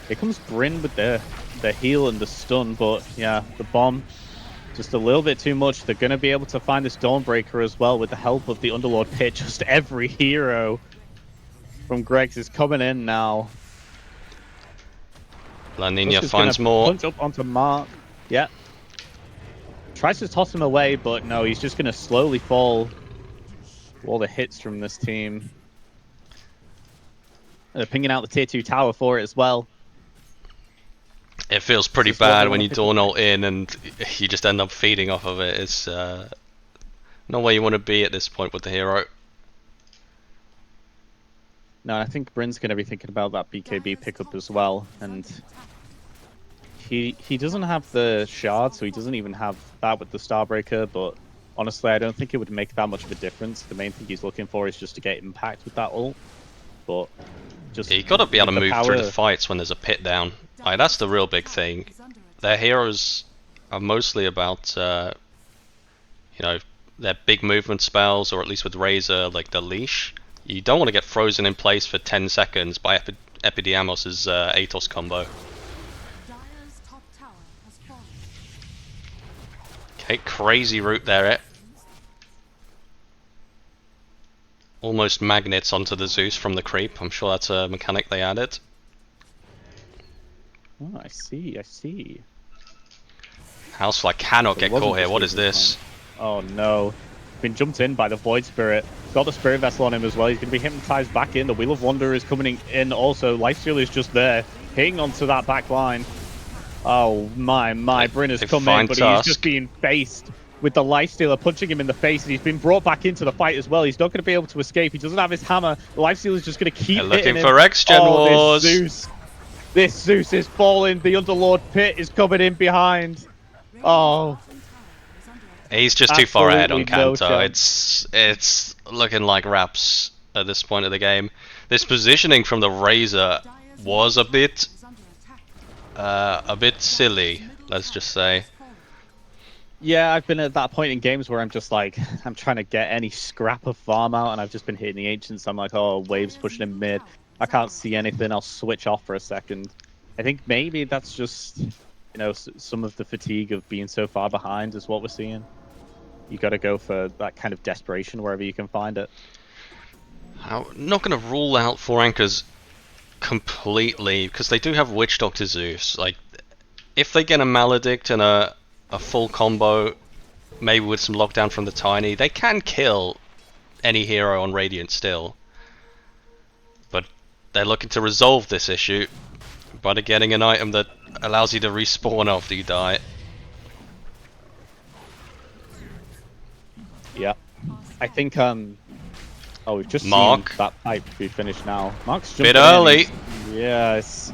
Speaker 1: Here comes Bryn with the heal and the stun, but yeah, the bomb just a little bit too much. They're going to be able to find this Dawnbreaker as well with the help of the Underlord Pit. Just every hero from Greg's is coming in now.
Speaker 2: La Nina finds more.
Speaker 1: Punch up onto Mark. Yeah. Tries to toss him away, but no, he's just going to slowly fall. All the hits from this team. And they're pinging out the tier 2 tower for it as well.
Speaker 2: It feels pretty bad when you Dawn ult in and you just end up feeding off of it. It's not where you want to be at this point with the hero.
Speaker 1: No, I think Bryn's going to be thinking about that BKB pickup as well. And he doesn't have the shard, so he doesn't even have that with the Starbreaker. But honestly, I don't think it would make that much of a difference. The main thing he's looking for is just to get impact with that ult. But just
Speaker 2: you gotta be able to move through the fights when there's a pit down. Like, that's the real big thing. Their heroes are mostly about, you know, their big movement spells, or at least with Razor, like the leash. You don't want to get frozen in place for 10 seconds by Epidiamos' Atos combo. Okay, crazy route there, Almost magnets onto the Zeus from the creep. I'm sure that's a mechanic they added.
Speaker 1: Oh, I see.
Speaker 2: Housefly cannot get caught here. What is this?
Speaker 1: Oh no. Been jumped in by the Void Spirit. Got the Spirit Vessel on him as well. He's going to be hypnotized back in. The Wheel of Wonder is coming in also. Lifesteal is just there, hitting onto that back line. Oh my. Bryn has come in, but he's just being faced with the Lifestealer punching him in the face, and he's been brought back into the fight as well. He's not going to be able to escape. He doesn't have his hammer. The Lifestealer is just going to keep hitting him.
Speaker 2: Looking for X-Gen Wars.
Speaker 1: This Zeus is falling. The Underlord Pit is coming in behind. Oh.
Speaker 2: He's just too far ahead on Kanto. It's looking like Raps at this point of the game. This positioning from the Razor was a bit silly, let's just say.
Speaker 1: Yeah, I've been at that point in games where I'm just like, I'm trying to get any scrap of farm out, and I've just been hitting the Ancients. I'm like, oh, waves pushing in mid. I can't see anything. I'll switch off for a second. I think maybe that's just, you know, some of the fatigue of being so far behind is what we're seeing. You got to go for that kind of desperation wherever you can find it.
Speaker 2: I'm not going to rule out 4 Anchors completely, because they do have Witch Doctor Zeus. Like, if they get a Maledict and a full combo, maybe with some lockdown from the Tiny, they can kill any hero on Radiant still. But they're looking to resolve this issue by getting an item that allows you to respawn after you die. Yeah.
Speaker 1: I think, oh, we've just
Speaker 2: Mark.
Speaker 1: seen that fight be finished now. Mark's jumping
Speaker 2: bit early.
Speaker 1: Yes.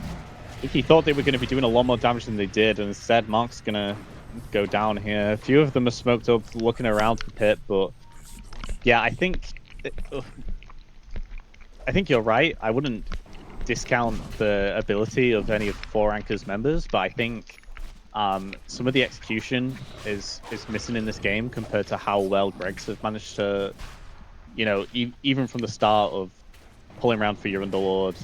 Speaker 1: I think he thought they were going to be doing a lot more damage than they did, and instead Mark's going to go down here. A few of them are smoked up, looking around the pit, but yeah, I think you're right. I wouldn't discount the ability of any of 4 Anchors members, but I think some of the execution is missing in this game compared to how well Greg's have managed to, you know, even from the start of pulling around for your Underlord,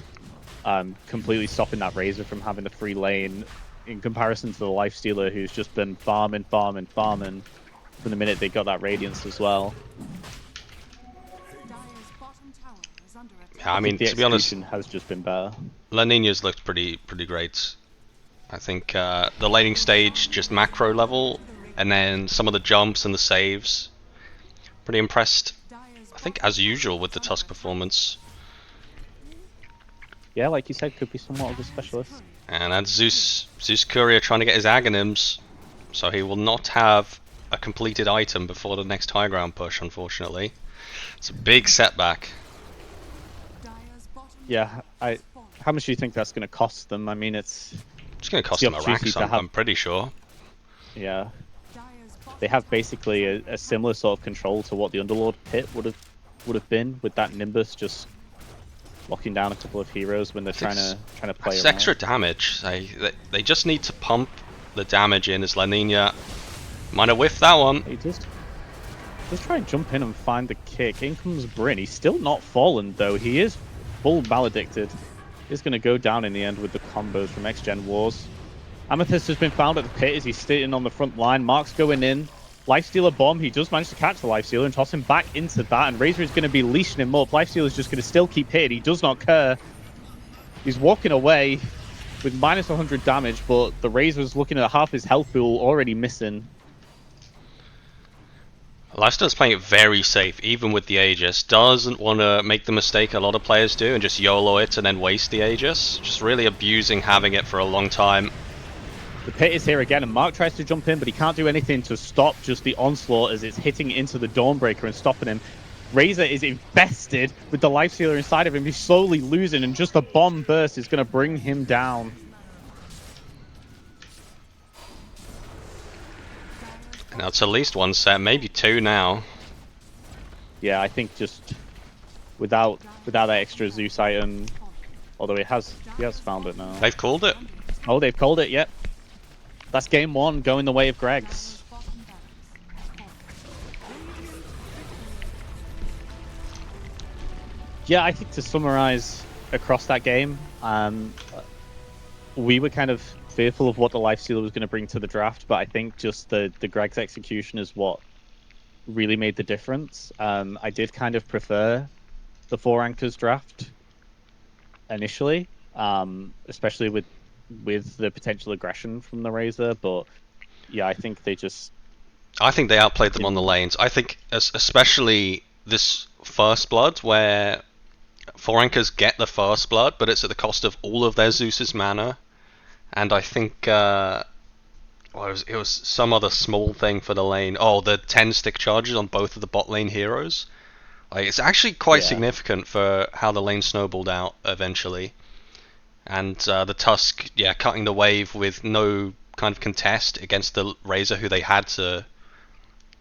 Speaker 1: completely stopping that Razor from having the free lane, in comparison to the Lifestealer, who's just been farming from the minute they got that Radiance as well.
Speaker 2: Yeah,
Speaker 1: I
Speaker 2: I
Speaker 1: think
Speaker 2: mean,
Speaker 1: the
Speaker 2: to be honest,
Speaker 1: execution has just been better.
Speaker 2: La Nina's looked pretty great. I think the laning stage, just macro level, and then some of the jumps and the saves. Pretty impressed, I think, as usual, with the Tusk performance.
Speaker 1: Yeah, like you said, could be somewhat of a specialist.
Speaker 2: And that's Zeus Courier trying to get his Aghanims, so he will not have a completed item before the next high ground push, unfortunately. It's a big setback.
Speaker 1: Yeah, how much do you think that's going to cost them? I mean,
Speaker 2: It's going to
Speaker 1: it's
Speaker 2: cost
Speaker 1: the
Speaker 2: him a
Speaker 1: opportunity
Speaker 2: Rax,
Speaker 1: to have.
Speaker 2: I'm pretty sure.
Speaker 1: Yeah, they have basically a similar sort of control to what the Underlord pit would have been with that Nimbus just locking down a couple of heroes when they're trying to play
Speaker 2: It's
Speaker 1: around.
Speaker 2: extra damage. They just need to pump the damage in as La Nina might have whiffed that one.
Speaker 1: He just try and jump in and find the kick. In comes Bryn. He's still not fallen though. He is full maledicted. He's going to go down in the end with the combos from X Gen Wars. Amethyst has been found at the pit as he's sitting on the front line. Mark's going in. Lifestealer bomb. He does manage to catch the Lifestealer and toss him back into that. And Razor is going to be leashing him up. Lifestealer is just going to still keep hitting. He does not care. He's walking away with minus 100 damage, but the Razor is looking at half his health pool already missing.
Speaker 2: Leicester's playing it very safe, even with the Aegis. Doesn't want to make the mistake a lot of players do and just YOLO it and then waste the Aegis. Just really abusing having it for a long time.
Speaker 1: The pit is here again, and Mark tries to jump in, but he can't do anything to stop just the onslaught as it's hitting into the Dawnbreaker and stopping him. Razor is infested with the Lifestealer inside of him. He's slowly losing, and just a bomb burst is going to bring him down.
Speaker 2: Now it's at least one set, maybe two now.
Speaker 1: Yeah, I think just without that extra Zeus item, although he has found it now.
Speaker 2: They've called it.
Speaker 1: Oh, they've called it. Yep, that's game one going the way of Greg's. Yeah, I think to summarize across that game, we were kind of fearful of what the Lifestealer was going to bring to the draft, but I think just the Greg's execution is what really made the difference. I did kind of prefer the 4 Anchors draft initially, especially with the potential aggression from the Razor, but yeah, I think
Speaker 2: I think they outplayed them on the
Speaker 1: didn't.
Speaker 2: lanes. I think especially this first blood where four anchors get the first blood, but it's at the cost of all of their Zeus's mana. And I think well, it was some other small thing for the lane. Oh, the 10 stick charges on both of the bot lane heroes. Like, it's actually quite
Speaker 1: Yeah.
Speaker 2: significant for how the lane snowballed out eventually. And the Tusk, yeah, cutting the wave with no kind of contest against the Razor, who they had to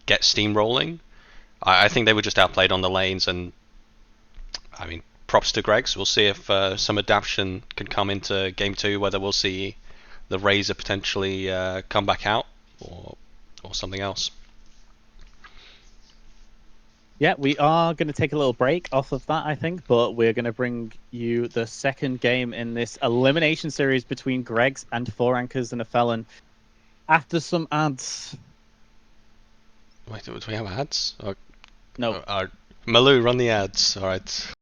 Speaker 2: get steamrolling. I think they were just outplayed on the lanes, and I mean, props to Greg's. We'll see if some adaptation can come into game two, whether we'll see the Razor potentially come back out or something else.
Speaker 1: Yeah, we are going to take a little break off of that, I think, but we're going to bring you the second game in this elimination series between Greg's and 4 Anchors and a Felon after some ads.
Speaker 2: Wait, do we have ads?
Speaker 1: No.
Speaker 2: Malou, run the ads. All right.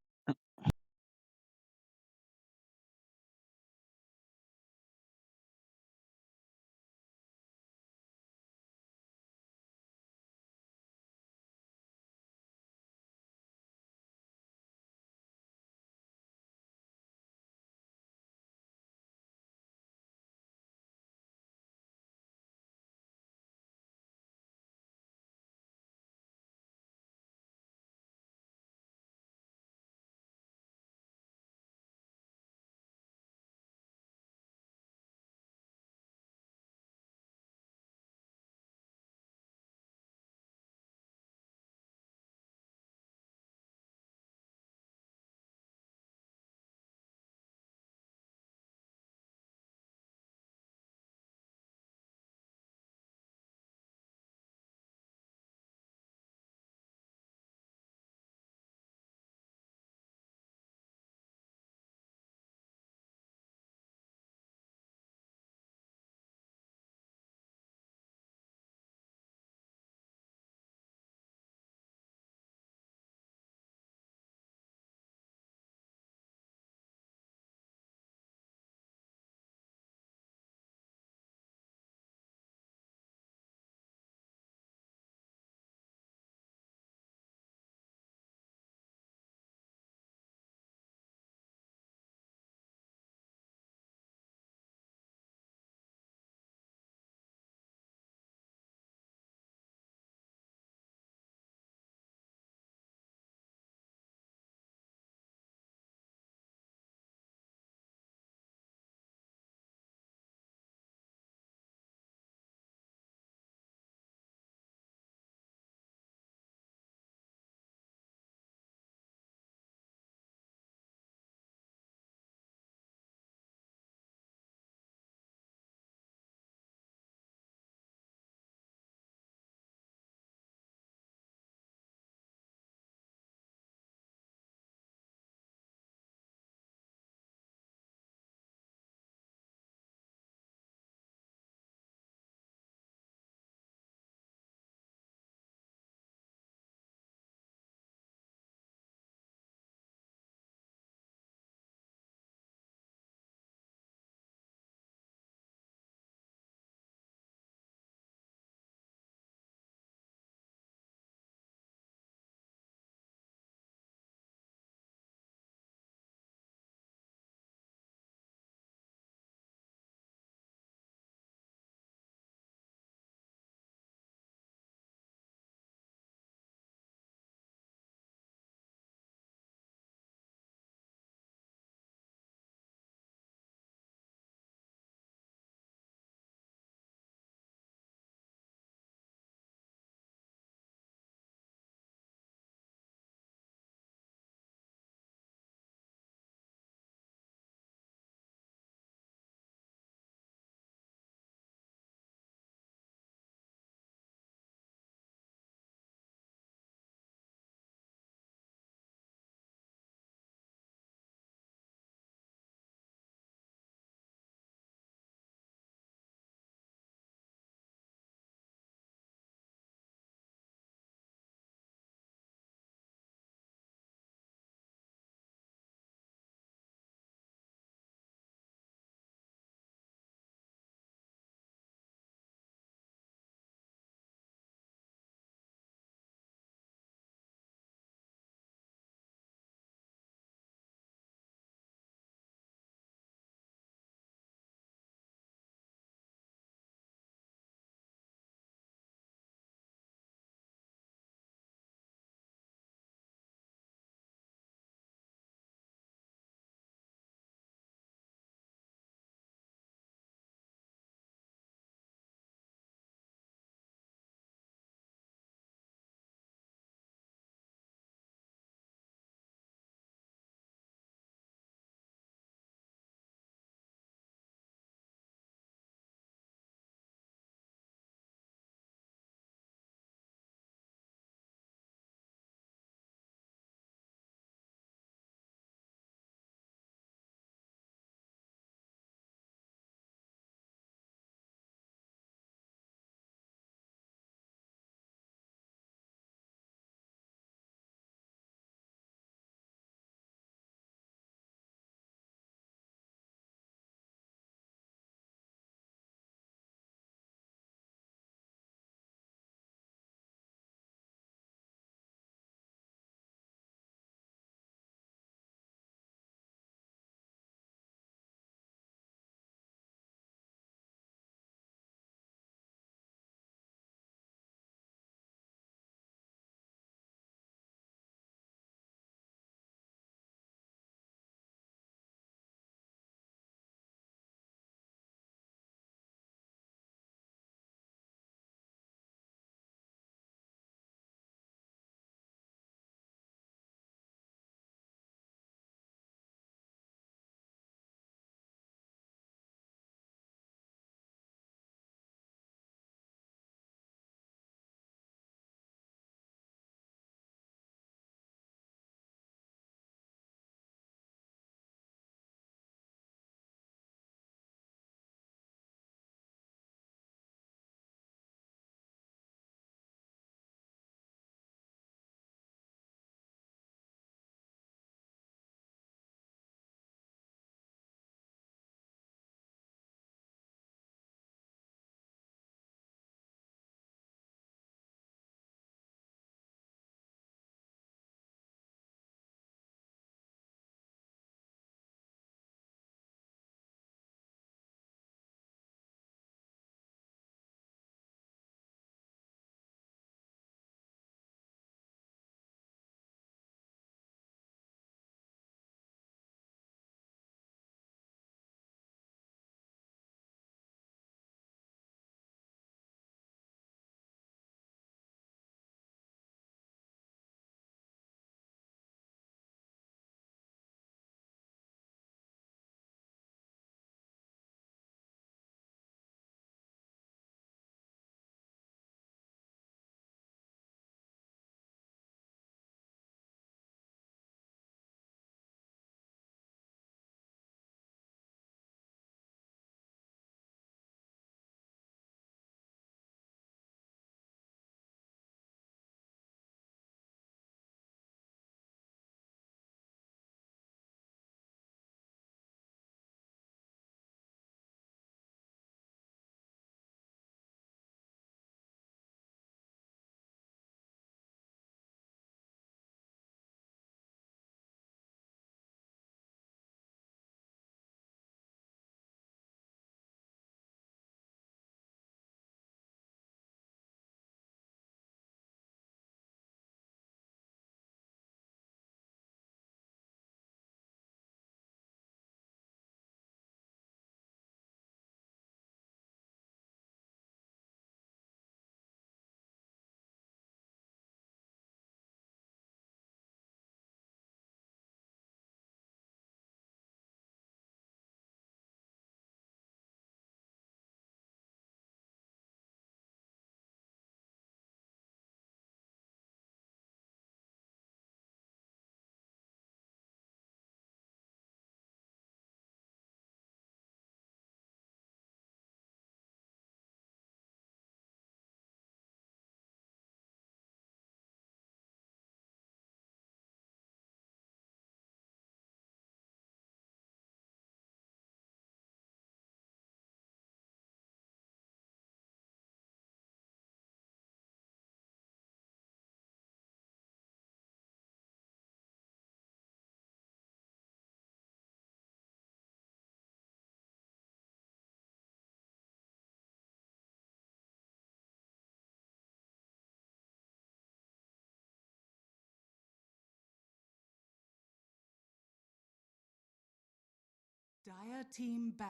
Speaker 3: Dire team ban.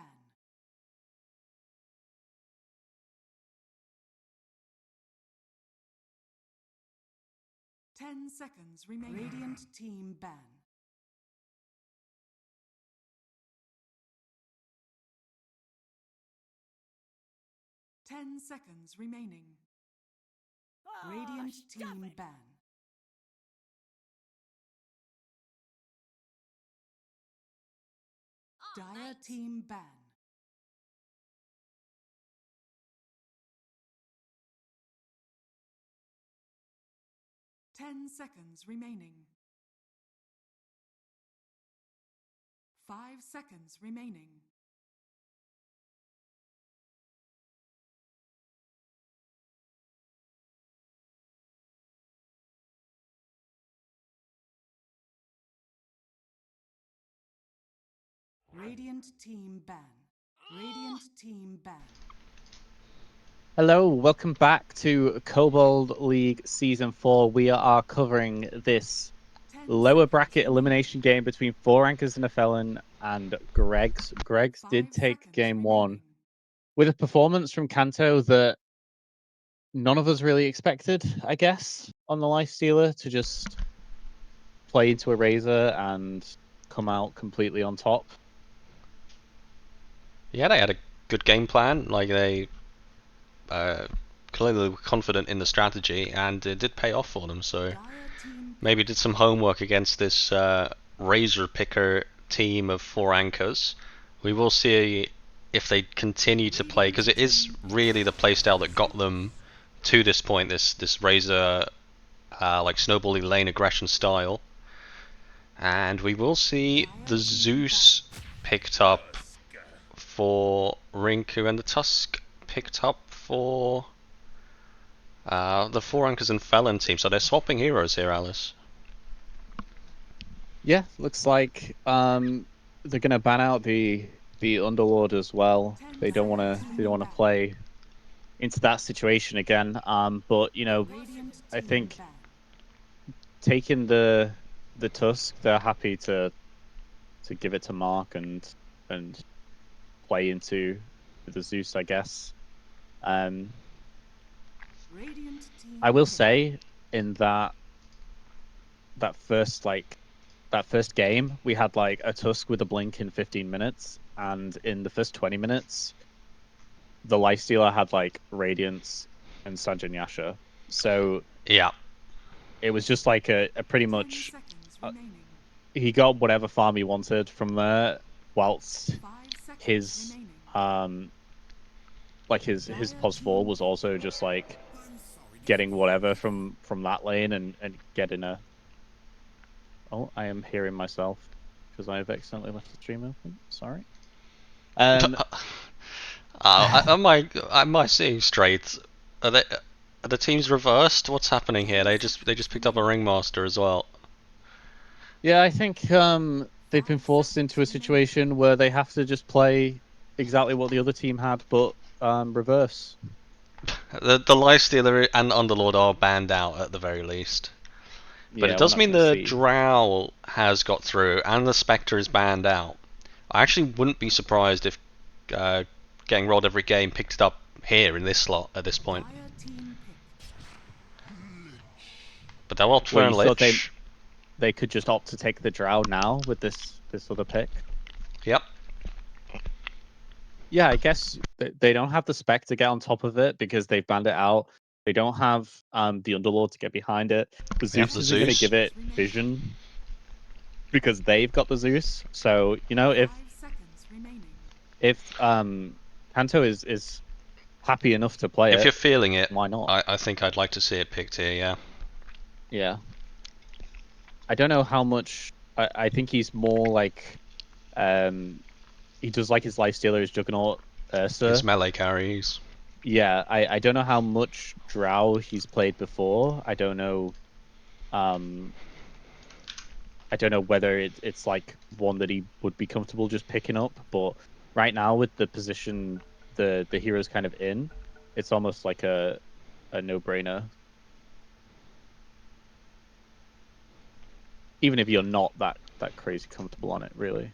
Speaker 3: Ten seconds remaining. Radiant team ban. Ten seconds remaining. Radiant team ban. Dire team ban. Ten seconds remaining. 5 seconds remaining. Radiant team ban. Radiant team ban.
Speaker 1: Hello, welcome back to Kobold League Season 4. We are covering this lower bracket elimination game between 4 Anchors and a Felon and Greg's. Greg's did take game 1 with a performance from Kanto that none of us really expected, I guess, on the Lifestealer to just play into a Razor and come out completely on top.
Speaker 2: Yeah, they had a good game plan. Like they clearly were confident in the strategy, and it did pay off for them. So maybe did some homework against this Razor Picker team of 4 Anchors. We will see if they continue to play, because it is really the playstyle that got them to this point. This Razor like snowballing lane aggression style. And we will see the Zeus picked up for Rinku and the Tusk picked up for the 4 Anchors and Felon team. So they're swapping heroes here, Alice.
Speaker 1: Yeah, looks like they're gonna ban out the Underlord as well. They don't wanna play into that situation again. But you know, I think taking the Tusk, they're happy to give it to Mark and play into the Zeus, I guess. I will say in that first game, we had like a Tusk with a blink in 15 minutes, and in the first 20 minutes, the Lifestealer had like Radiance and Sanjin Yasha. So
Speaker 2: yeah,
Speaker 1: it was just like a pretty much he got whatever farm he wanted from there, whilst his like his pos 4 was also just like getting whatever from that lane and getting a. Oh, I am hearing myself because I have accidentally left the stream open. Sorry.
Speaker 2: am I seeing straight? Are the teams reversed? What's happening here? They just picked up a ringmaster as well.
Speaker 1: Yeah, I think they've been forced into a situation where they have to just play exactly what the other team had, but reverse.
Speaker 2: The Lifestealer and Underlord are banned out at the very least. But it
Speaker 1: Yeah, we're
Speaker 2: does
Speaker 1: not
Speaker 2: mean
Speaker 1: going to
Speaker 2: the
Speaker 1: see.
Speaker 2: Drow has got through and the Spectre is banned out. I actually wouldn't be surprised if getting rolled every game picked it up here in this slot at this point. But they'll opt
Speaker 1: Well,
Speaker 2: for a
Speaker 1: you thought
Speaker 2: Lich.
Speaker 1: they could just opt to take the Drow now with this other pick.
Speaker 2: Yep.
Speaker 1: Yeah, I guess they don't have the spec to get on top of it because they've banned it out. They don't have the Underlord to get behind it. The
Speaker 2: Yep,
Speaker 1: Zeus
Speaker 2: the
Speaker 1: isn't going to
Speaker 2: Zeus.
Speaker 1: give it vision because they've got the Zeus. So you know if Kanto is happy enough to play
Speaker 2: If
Speaker 1: it,
Speaker 2: you're feeling it,
Speaker 1: why not?
Speaker 2: I think I'd like to see it picked here, yeah.
Speaker 1: Yeah. I don't know how much. I think he's more like he does like his Lifestealer, his Juggernaut,
Speaker 2: His
Speaker 1: Ursa.
Speaker 2: melee carries.
Speaker 1: Yeah, I don't know how much Drow he's played before. Um I don't know whether it's like one that he would be comfortable just picking up, but right now with the position the hero's kind of in, it's almost like a no-brainer. Even if you're not that crazy comfortable on it, really.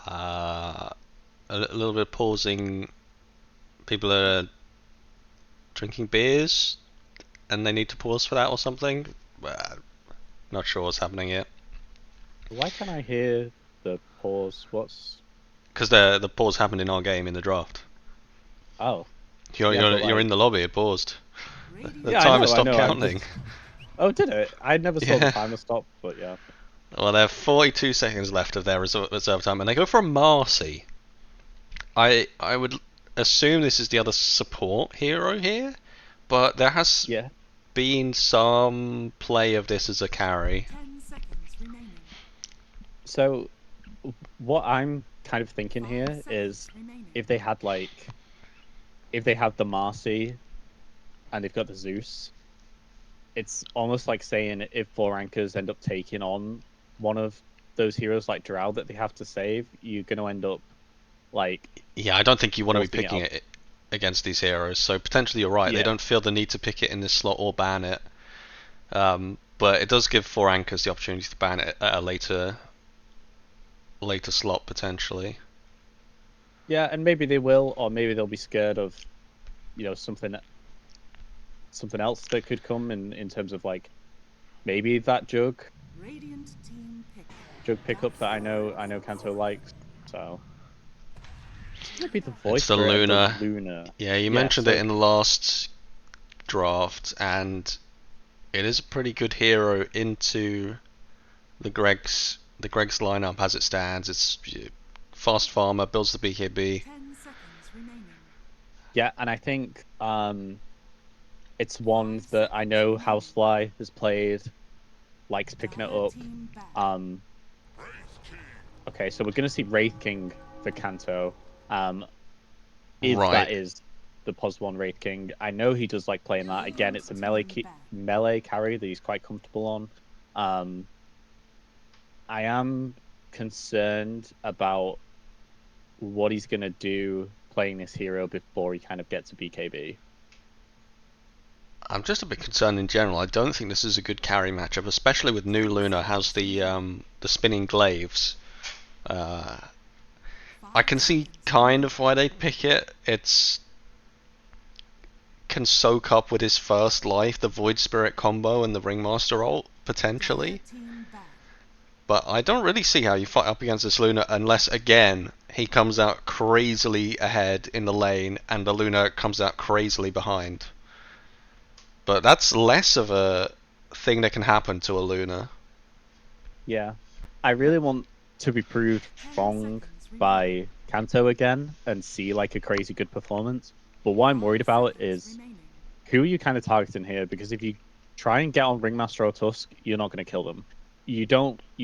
Speaker 2: A little bit of pausing. People are drinking beers, and they need to pause for that or something. Not sure what's happening yet.
Speaker 1: Why can't I hear the pause? What's...
Speaker 2: Because the pause happened in our game in the draft.
Speaker 1: Oh.
Speaker 2: You're
Speaker 1: Yeah, but
Speaker 2: you're in
Speaker 1: like...
Speaker 2: the lobby. It paused. The
Speaker 3: Radiant
Speaker 1: Yeah, I
Speaker 2: timer
Speaker 1: know, I
Speaker 2: stopped
Speaker 1: know. I
Speaker 2: counting.
Speaker 1: just... Oh, did it? I never saw the
Speaker 2: Yeah.
Speaker 1: timer stop, but yeah.
Speaker 2: Well, they have 42 seconds left of their reserve time, and they go for a Marcy. I would assume this is the other support hero here, but there has
Speaker 1: Yeah.
Speaker 2: been some play of this as a carry.
Speaker 3: 10 seconds remaining.
Speaker 1: So, what I'm kind of thinking
Speaker 3: 5
Speaker 1: here
Speaker 3: seconds
Speaker 1: is
Speaker 3: remaining.
Speaker 1: if they had like... If they have the Marcy and they've got the Zeus, it's almost like saying if 4 rankers end up taking on one of those heroes like Drow that they have to save, you're going to end up like
Speaker 2: Yeah, I don't think you want to be
Speaker 1: forcing it
Speaker 2: picking
Speaker 1: up.
Speaker 2: it against these heroes, so potentially you're right. They
Speaker 1: Yeah.
Speaker 2: don't feel the need to pick it in this slot or ban it. But it does give 4 anchors the opportunity to ban it at a later slot potentially.
Speaker 1: Yeah, and maybe they will, or maybe they'll be scared of, something else that could come in terms of like maybe that
Speaker 3: Radiant team pick.
Speaker 1: jug pickup that I know Kanto likes. So it's gonna be the
Speaker 2: It's
Speaker 1: voice
Speaker 2: the
Speaker 1: spirit and the
Speaker 2: Luna.
Speaker 1: Luna.
Speaker 2: Yeah, you
Speaker 1: Yeah,
Speaker 2: mentioned it
Speaker 1: so
Speaker 2: in the last draft, and it is a pretty good hero into the Greg's lineup as it stands. It's fast farmer, builds the BKB.
Speaker 3: 10 seconds remaining.
Speaker 1: yeah, and I think it's one that I know Housefly has played, likes picking it
Speaker 3: Dire
Speaker 1: up.
Speaker 3: team ban.
Speaker 1: Okay, so we're gonna see Wraith King for Kanto. If that
Speaker 2: Right.
Speaker 1: is the pos one Wraith King, I know he does like playing that. Again, it's a
Speaker 3: Team ban.
Speaker 1: melee carry that he's quite comfortable on. I am concerned about what he's gonna do playing this hero before he kind of gets a BKB.
Speaker 2: I'm just a bit concerned in general. I don't think this is a good carry matchup, especially with new Luna has the spinning glaives. Uh, I
Speaker 3: 5
Speaker 2: can see
Speaker 3: seconds
Speaker 2: kind of why they'd pick it. It's can soak up with his first life the Void Spirit combo and the Ringmaster ult potentially.
Speaker 3: Dire team ban.
Speaker 2: But I don't really see how you fight up against this Luna unless again he comes out crazily ahead in the lane and the Luna comes out crazily behind. But that's less of a thing that can happen to a Luna.
Speaker 1: Yeah, I really want to be proved
Speaker 3: 10
Speaker 1: wrong
Speaker 3: seconds remaining.
Speaker 1: by Kanto again and see like a crazy good performance. But what I'm worried
Speaker 3: 5
Speaker 1: about
Speaker 3: seconds
Speaker 1: is
Speaker 3: remaining.
Speaker 1: who are you kind of targeting here? Because if you try and get on Ringmaster or Tusk, you're not going to kill them. You're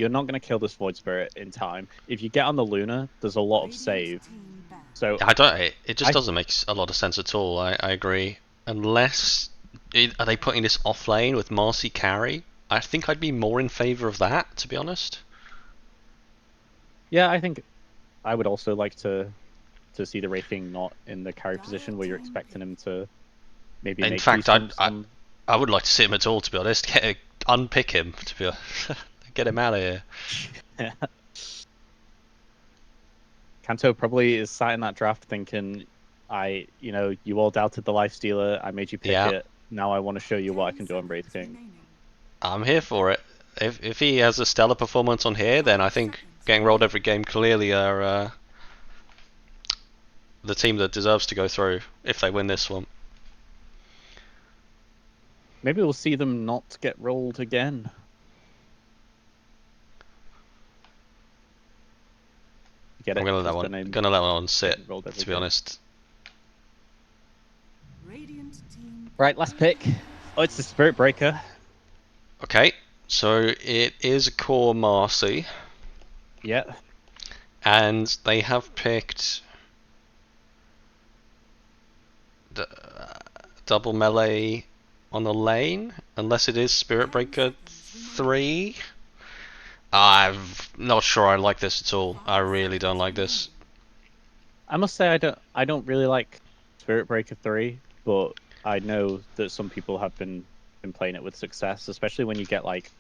Speaker 1: not going to kill this Void Spirit in time. If you get on the Luna, there's a lot of
Speaker 3: Radiant
Speaker 1: save.
Speaker 3: team ban.
Speaker 1: So
Speaker 2: I don't. It just
Speaker 1: I
Speaker 2: doesn't make a lot of sense at all. I agree. Unless are they putting this off lane with Marcy carry? I think I'd be more in favour of that, to be honest.
Speaker 1: yeah, I think I would also like to see the Wraith King not in the carry
Speaker 3: Dire
Speaker 1: position where you're
Speaker 3: team
Speaker 1: expecting
Speaker 3: pick.
Speaker 1: him to maybe
Speaker 2: In
Speaker 1: make
Speaker 2: fact,
Speaker 1: these jumps
Speaker 2: I
Speaker 1: on.
Speaker 2: I would like to see him at all, to be honest. Unpick him, to be honest. Get him out of here.
Speaker 1: Kanto probably is sat in that draft thinking, you all doubted the life stealer. I made you pick
Speaker 2: Yeah,
Speaker 1: it. Now I want to show you what I
Speaker 3: 10
Speaker 1: can do on Wraith
Speaker 3: seconds
Speaker 1: King.
Speaker 3: remaining.
Speaker 2: I'm here for it. If he has a stellar performance on here, then I
Speaker 3: 5
Speaker 2: think
Speaker 3: seconds
Speaker 2: getting rolled
Speaker 3: remaining.
Speaker 2: every game clearly are the team that deserves to go through if they win this one.
Speaker 1: Maybe we'll see them not get rolled again. Get
Speaker 2: I'm
Speaker 1: it?
Speaker 2: gonna let that
Speaker 1: Because
Speaker 2: one
Speaker 1: then I'm
Speaker 2: gonna let that one sit.
Speaker 1: getting rolled every
Speaker 2: To be
Speaker 1: game.
Speaker 2: honest,
Speaker 3: Radiant team.
Speaker 1: Right, last pick. Oh, it's the Spirit Breaker.
Speaker 2: okay. So it is a core Marcy,
Speaker 1: Yeah.
Speaker 2: and they have picked double melee on the lane, unless it is Spirit
Speaker 3: 10
Speaker 2: Breaker
Speaker 3: seconds
Speaker 2: 3. I'm not sure I like this at all. I really don't like this.
Speaker 1: I must say I don't really like Spirit Breaker 3, but I know that some people have been playing it with success, especially when you get like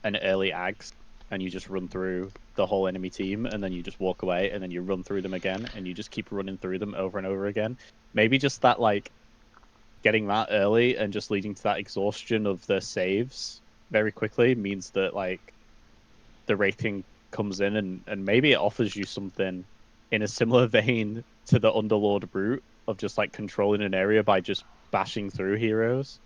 Speaker 1: an early Ags and you just run through the whole enemy team, and then you just walk away, and then you run through them again, and you just keep running through them over and over again. Maybe just that, like, getting that early and just leading to that exhaustion of the saves very quickly means that, like, the rating comes in, and maybe it offers you something in a similar vein to the Underlord route of just, like, controlling an area by just bashing through heroes.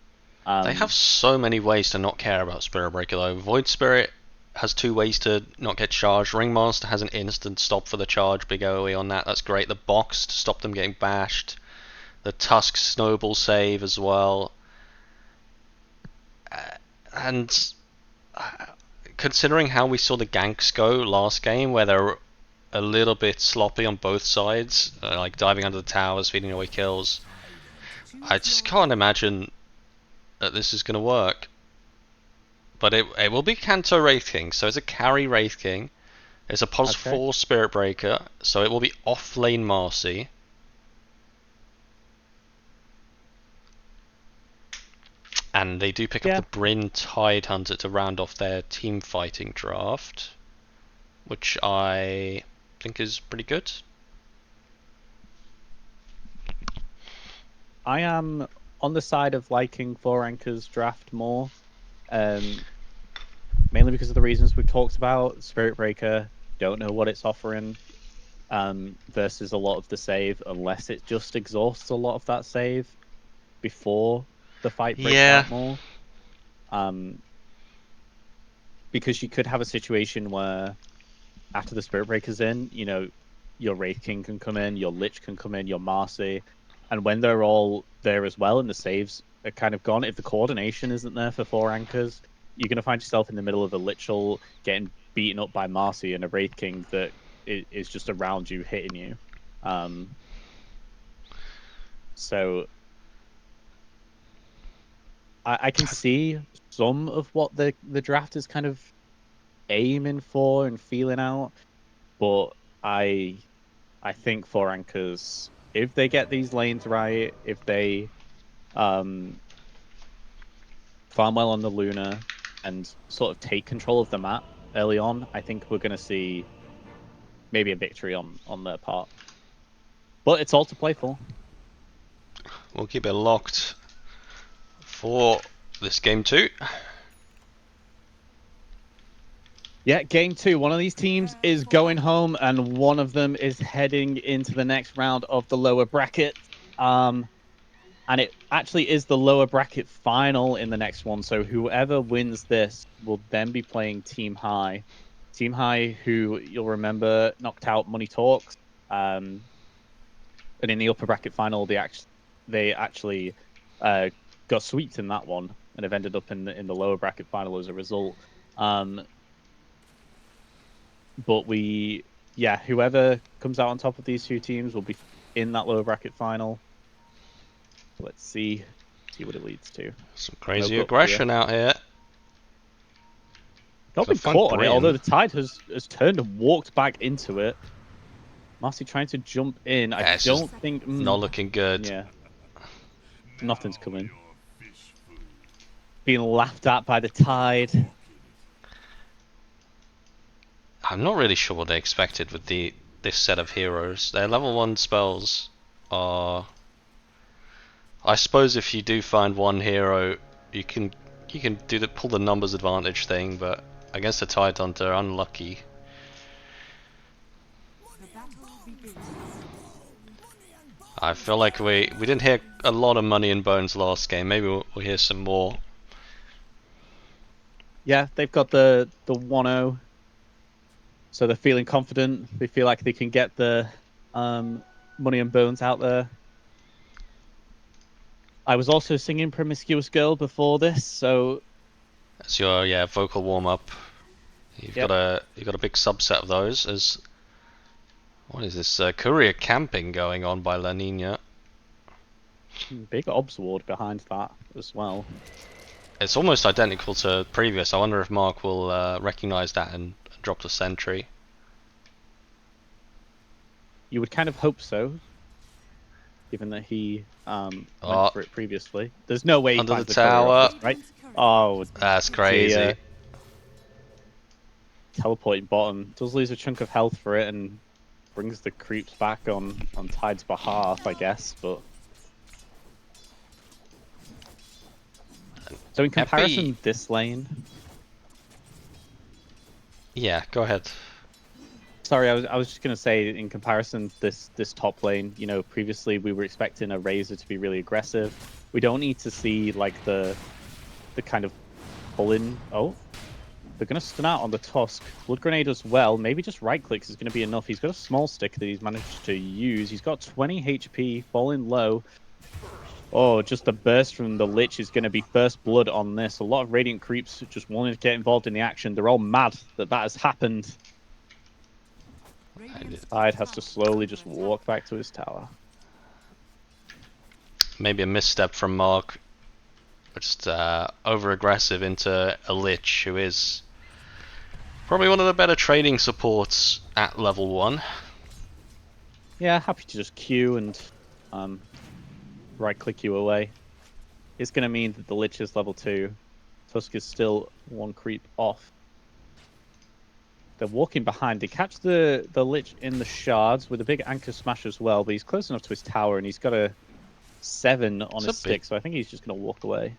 Speaker 2: They have so many ways to not care about Spirit Breaker though. Void Spirit has 2 ways to not get charged. Ringmaster has an instant stop for the charge, big AoE on that, that's great. The box to stop them getting bashed. The Tusk snowball save as well. And considering how we saw the ganks go last game, where they're a little bit sloppy on both sides, like diving under the towers, feeding away kills, I just can't imagine that this is going to work. But it will be Kanto Wraith King, so it's a carry Wraith King. It's a +4 Spirit Breaker, so it will be off lane Marcy. And they do pick up the Bryn Tidehunter to round off their team fighting draft, which I think is pretty good.
Speaker 1: I am on the side of liking 4-Anchor's draft more, mainly because of the reasons we've talked about. Spirit Breaker, don't know what it's offering, versus a lot of the save, unless it just exhausts a lot of that save before the fight breaks out more. Because you could have a situation where after the Spirit Breaker's in, you know, your Wraith King can come in, your Lich can come in, your Marcy, and when they're all there as well and the saves are kind of gone, if the coordination isn't there for 4-Anchors, you're going to find yourself in the middle of a Lichel getting beaten up by Marcy and a Wraith King that is just around you, hitting you. So I can see some of what the draft is kind of aiming for and feeling out, but I think 4-Anchors, if they get these lanes right, if they farm well on the Luna and sort of take control of the map early on, I think we're going to see maybe a victory on their part. But it's all to play for.
Speaker 2: We'll keep it locked for this game 2.
Speaker 1: Yeah, game 2. One of these teams is going home, and one of them is heading into the next round of the lower bracket. And it actually is the lower bracket final in the next one. So whoever wins this will then be playing Team High. Team High, who you'll remember knocked out Money Talks. And in the upper bracket final, they actually got swept in that one and have ended up in the lower bracket final as a result. But whoever comes out on top of these 2 teams will be in that lower bracket final. Let's see what it leads to.
Speaker 2: Some crazy aggression out here.
Speaker 1: Not been caught on it, although the tide has turned and walked back into it. Marcy trying to jump in. I don't think...
Speaker 2: not looking good.
Speaker 1: Yeah. Nothing's coming. Being laughed at by the tide.
Speaker 2: I'm not really sure what they expected with this set of heroes. Their level 1 spells are... I suppose if you do find one hero, you can pull the numbers advantage thing, but against the Tidehunter, unlucky. I feel like we didn't hear a lot of money and bones last game. Maybe we'll hear some more.
Speaker 1: Yeah, they've got the 1-0, so they're feeling confident. They feel like they can get the money and bones out there. I was also singing Promiscuous Girl before this, so
Speaker 2: that's your vocal warm up. You've got a big subset of those. As what is this courier camping going on by La Nina?
Speaker 1: Big obs ward behind that as well.
Speaker 2: It's almost identical to previous. I wonder if Mark will recognize that and drop the sentry.
Speaker 1: You would kind of hope so, given that he went for it previously. There's no way he
Speaker 2: under
Speaker 1: finds
Speaker 2: the tower,
Speaker 1: right? Oh,
Speaker 2: that's crazy.
Speaker 1: teleporting bottom. Does lose a chunk of health for it and brings the creeps back on Tide's behalf, I guess. But so in comparison, this lane.
Speaker 2: Yeah, go ahead.
Speaker 1: Sorry, I was just gonna say in comparison, this top lane, you know, previously we were expecting a Razor to be really aggressive. We don't need to see like the kind of pull-in. Oh, they're gonna stun out on the Tusk. Blood Grenade as well. Maybe just right clicks is gonna be enough. He's got a small stick that he's managed to use. He's got 20 HP, falling low. Oh, just the burst from the Lich is going to be first blood on this. A lot of Radiant creeps just wanting to get involved in the action. They're all mad that has happened. Tide has to slowly just walk back to his tower.
Speaker 2: Maybe a misstep from Mark. Just over-aggressive into a Lich, who is probably one of the better trading supports at level 1.
Speaker 1: Yeah, happy to just Q and right-click you away. It's going to mean that the Lich is level 2. Tusk is still 1 creep off. They're walking behind. They catch the Lich in the shards with a big anchor smash as well, but he's close enough to his tower and he's got a 7 on his stick, so I think he's just going to walk away.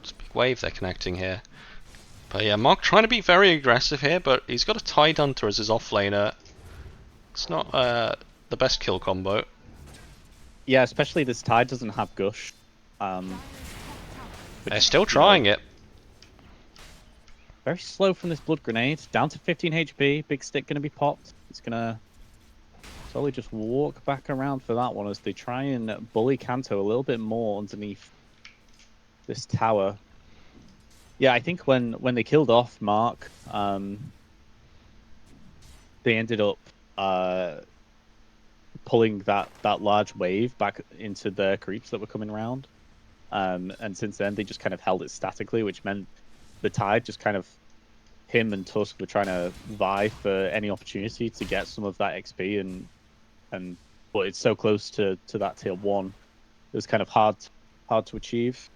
Speaker 2: It's a big wave they're connecting here. But yeah, Mark trying to be very aggressive here, but he's got a Tide Hunter as his offlaner. It's not the best kill combo.
Speaker 1: Yeah, especially this Tide doesn't have Gush.
Speaker 2: They're still trying it.
Speaker 1: Very slow from this Blood Grenade. Down to 15 HP. Big stick going to be popped. It's going to slowly just walk back around for that one as they try and bully Kanto a little bit more underneath this tower. Yeah, I think when they killed off Mark, they ended up pulling that large wave back into the creeps that were coming around. And since then, they just kind of held it statically, which meant the Tide just kind of, him and Tusk were trying to vie for any opportunity to get some of that XP, but it's so close to that tier 1. It was kind of hard to achieve.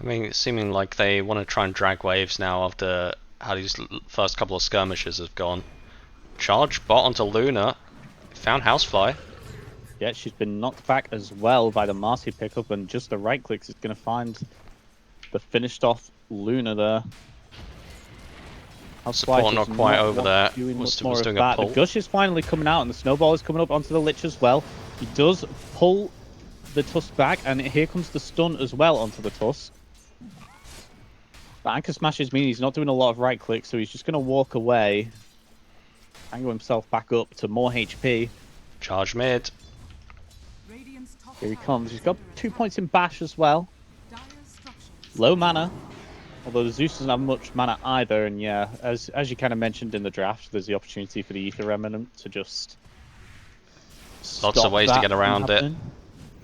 Speaker 2: I mean, it's seeming like they want to try and drag waves now after how these first couple of skirmishes have gone. Charge bot onto Luna. Found Housefly.
Speaker 1: Yeah, she's been knocked back as well by the Marcy pickup, and just the right clicks is going to find the finished off Luna there.
Speaker 2: Support not quite over there.
Speaker 1: Was
Speaker 2: doing a pull.
Speaker 1: The Gush is finally coming out, and the Snowball is coming up onto the Lich as well. He does pull the Tusk back, and here comes the stun as well onto the Tusk. The Anchor Smashes mean he's not doing a lot of right clicks, so he's just going to walk away. Angle himself back up to more HP.
Speaker 2: Charge mid.
Speaker 1: Here he comes. He's got 2 points in Bash as well. Low mana. Although the Zeus doesn't have much mana either. And yeah, as you kind of mentioned in the draft, there's the opportunity for the Ether Remnant to just
Speaker 2: Lots of ways to get around it.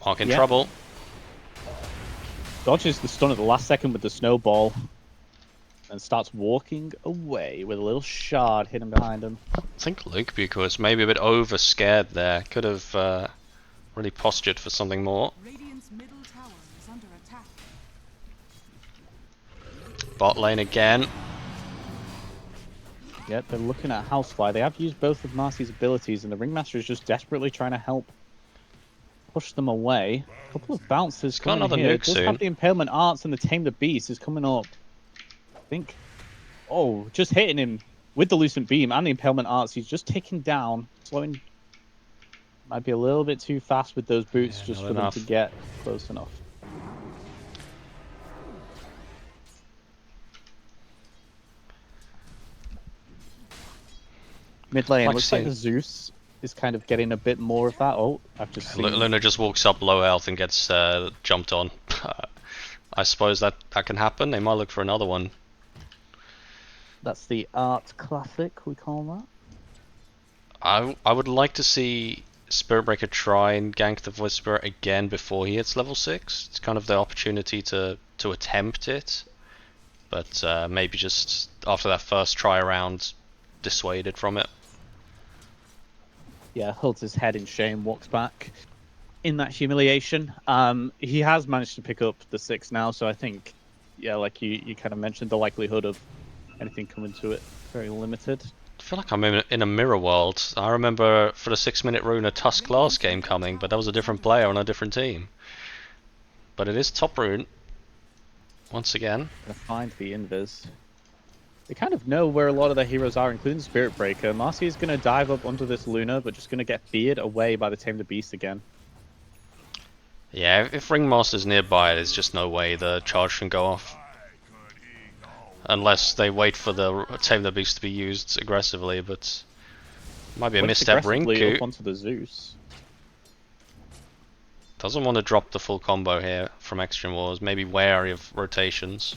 Speaker 2: Mark in trouble.
Speaker 1: Dodges the stun at the last second with the Snowball. And starts walking away with a little shard hidden behind him.
Speaker 2: I think Luke Bucher was maybe a bit over scared there. Could have really postured for something more.
Speaker 3: Radiant's middle tower is under attack.
Speaker 2: Bot lane again.
Speaker 1: Yeah, they're looking at Housefly. They have used both of Marcy's abilities, and the Ringmaster is just desperately trying to help push them away. A couple of bounces coming
Speaker 2: another
Speaker 1: here.
Speaker 2: nuke
Speaker 1: It does
Speaker 2: soon.
Speaker 1: have the Impalement Arts, and the Tame the Beast is coming up. I think... Oh, just hitting him with the Lucent Beam and the Impalement Arts. He's just ticking down, slowing... Might be a little bit too fast with those boots just for them to get close enough. Mid lane, looks like the Zeus is kind of getting a bit more of that. Oh, I've just seen...
Speaker 2: Luna just walks up low health and gets jumped on. I suppose that can happen. They might look for another one.
Speaker 1: That's the art classic, we call that.
Speaker 2: I would like to see Spiritbreaker try and gank the Void Spirit again before he hits level 6. It's kind of the opportunity to attempt it. But maybe just after that first try around, dissuaded from it.
Speaker 1: Yeah, holds his head in shame, walks back in that humiliation. He has managed to pick up the 6 now, so I think yeah, like you kind of mentioned, the likelihood of anything coming to it very limited.
Speaker 2: I feel like I'm in a mirror world. I remember for the 6-minute rune a Tusk Glass game coming, but that was a different player on a different team. But it is top rune. Once again.
Speaker 1: Gonna find the invis. They kind of know where a lot of their heroes are, including Spirit Breaker. Marcy is gonna dive up onto this Luna, but just gonna get feared away by the Tame the Beast again.
Speaker 2: Yeah, if Ringmaster's nearby, there's just no way the charge can go off. Unless they wait for the Tame the Beast to be used aggressively, but might be a misstep. Rinku
Speaker 1: up onto the Zeus.
Speaker 2: Doesn't want to drop the full combo here from Extreme Wars, maybe wary of rotations.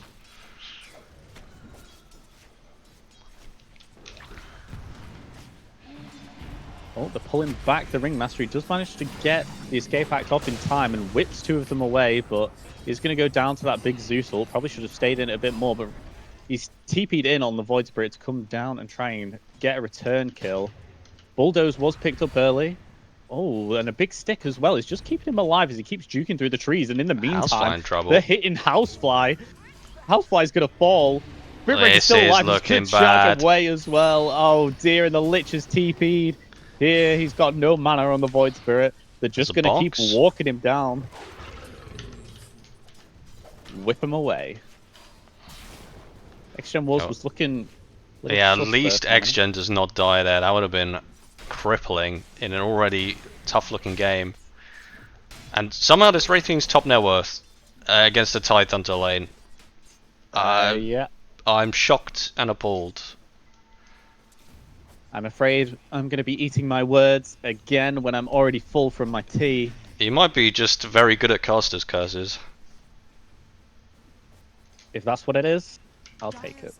Speaker 1: Oh, they're pulling back the Ringmaster. He does manage to get the escape act off in time and whips two of them away, but he's going to go down to that big Zeus ult. Probably should have stayed in it a bit more, but he's TP'd in on the Void Spirit to come down and try and get a return kill. Bulldoze was picked up early. Oh, and a big stick as well. It's just keeping him alive as he keeps juking through the trees. And in the meantime, they're hitting Housefly. Housefly's going to fall. Spirit Breaker's still alive. He's going to charge away as well. Oh dear, and the Lich is TP'd. Here, he's got no mana on the Void Spirit. They're just going to keep walking him down. Whip him away. XGen Wars was looking...
Speaker 2: Yeah, at least XGen does not die there. That would have been crippling in an already tough-looking game. And somehow this Wraith King's top net worth against the Tithe Hunter lane.
Speaker 1: Yeah.
Speaker 2: I'm shocked and appalled.
Speaker 1: I'm afraid I'm going to be eating my words again when I'm already full from my tea.
Speaker 2: He might be just very good at caster's curses.
Speaker 1: If that's what it is, I'll take it.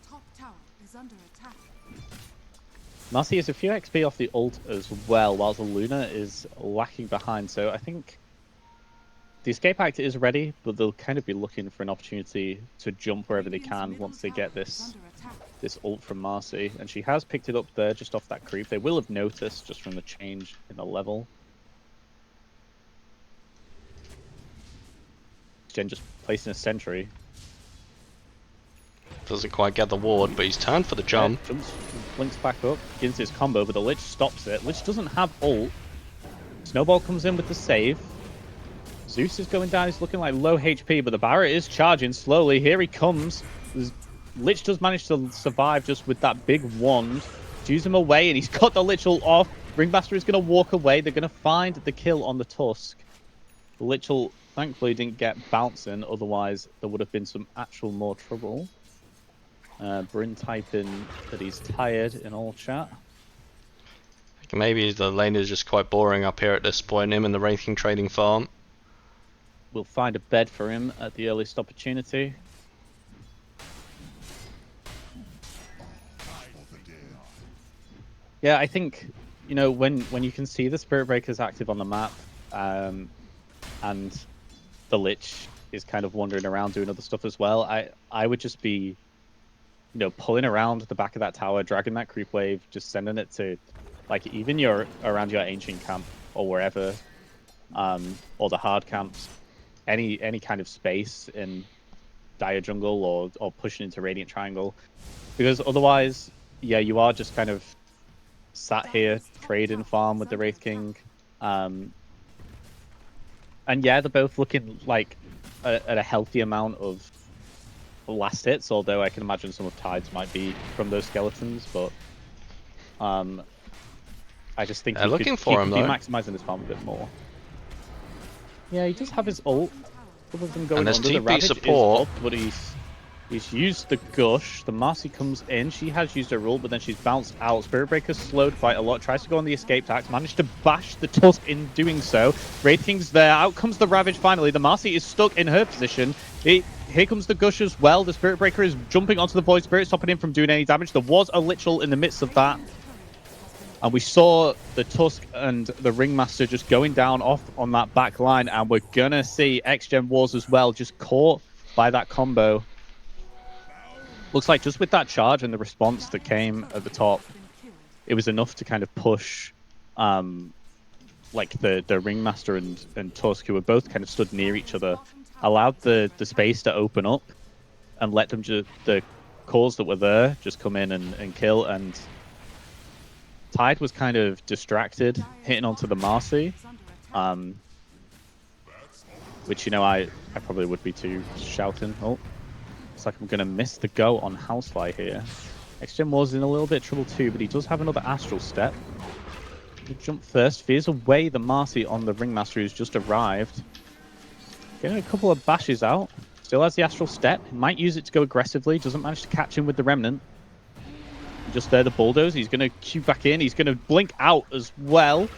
Speaker 1: Marcy has a few XP off the ult as well, while the Luna is lacking behind. So I think the escape act is ready, but they'll kind of be looking for an opportunity to jump wherever they can once they get this ult from Marcy. And she has picked it up there just off that creep. They will have noticed just from the change in the level. Jen just placing a sentry.
Speaker 2: Doesn't quite get the ward, but he's turned for the jump.
Speaker 1: Jumps, blinks back up, begins his combo, but the Lich stops it. Lich doesn't have ult. Snowball comes in with the save. Zeus is going down, he's looking like low HP, but the Barret is charging slowly. Here he comes. Lich does manage to survive just with that big wand. Shoots him away, and he's got the Lich ult off. Ringmaster is going to walk away. They're going to find the kill on the Tusk. The Lich ult, thankfully, didn't get bouncing, otherwise there would have been some actual more trouble. Bryn typing that he's tired in all chat.
Speaker 2: Maybe the lane is just quite boring up here at this point, him and the Wraith King trading farm.
Speaker 1: We'll find a bed for him at the earliest opportunity. Yeah, I think, you know, when you can see the Spirit Breakers active on the map, and the Lich is kind of wandering around doing other stuff as well, I would just be, you know, pulling around the back of that tower, dragging that creep wave, just sending it to, like, even around your ancient camp or wherever, or the hard camps, any kind of space in Dire Jungle or pushing into Radiant Triangle, because otherwise, yeah, you are just kind of sat here trading farm with the Wraith King, and yeah, they're both looking like at a healthy amount of last hits, although I can imagine some of Tide's might be from those skeletons, but I just think he could be maximizing his farm a bit more. Yeah, he does have his ult. Other than going under, the Ravage support. Is up, but he's used the Gush. The Marcy comes in. She has used her ult, but then she's bounced out. Spirit Breaker's slowed quite a lot. Tries to go on the escape tax. Managed to bash the Tusk in doing so. Wraith King's there. Out comes the Ravage finally. The Marcy is stuck in her position. Here comes the Gush as well. The Spirit Breaker is jumping onto the Void Spirit, stopping him from doing any damage. There was a Lich ult in the midst of that. And we saw the Tusk and the Ringmaster just going down off on that back line. And we're going to see XGen Wars as well, just caught by that combo. Looks like just with that charge and the response that came at the top, it was enough to kind of push like the Ringmaster and Tusk, who were both kind of stood near each other, allowed the space to open up. and let them the cores that were there just come in and kill. And Tide was kind of distracted, hitting onto the Marcy, which I probably would be too, shouting. Oh, looks like I'm gonna miss the go on Housefly here. XGen was in a little bit of trouble too, but he does have another Astral Step. He'll jump first, fears away the Marcy on the Ringmaster who's just arrived. Getting a couple of bashes out. Still has the Astral Step. He might use it to go aggressively. Doesn't manage to catch him with the Remnant. And just there, the Bulldoze. He's going to queue back in. He's going to blink out as well.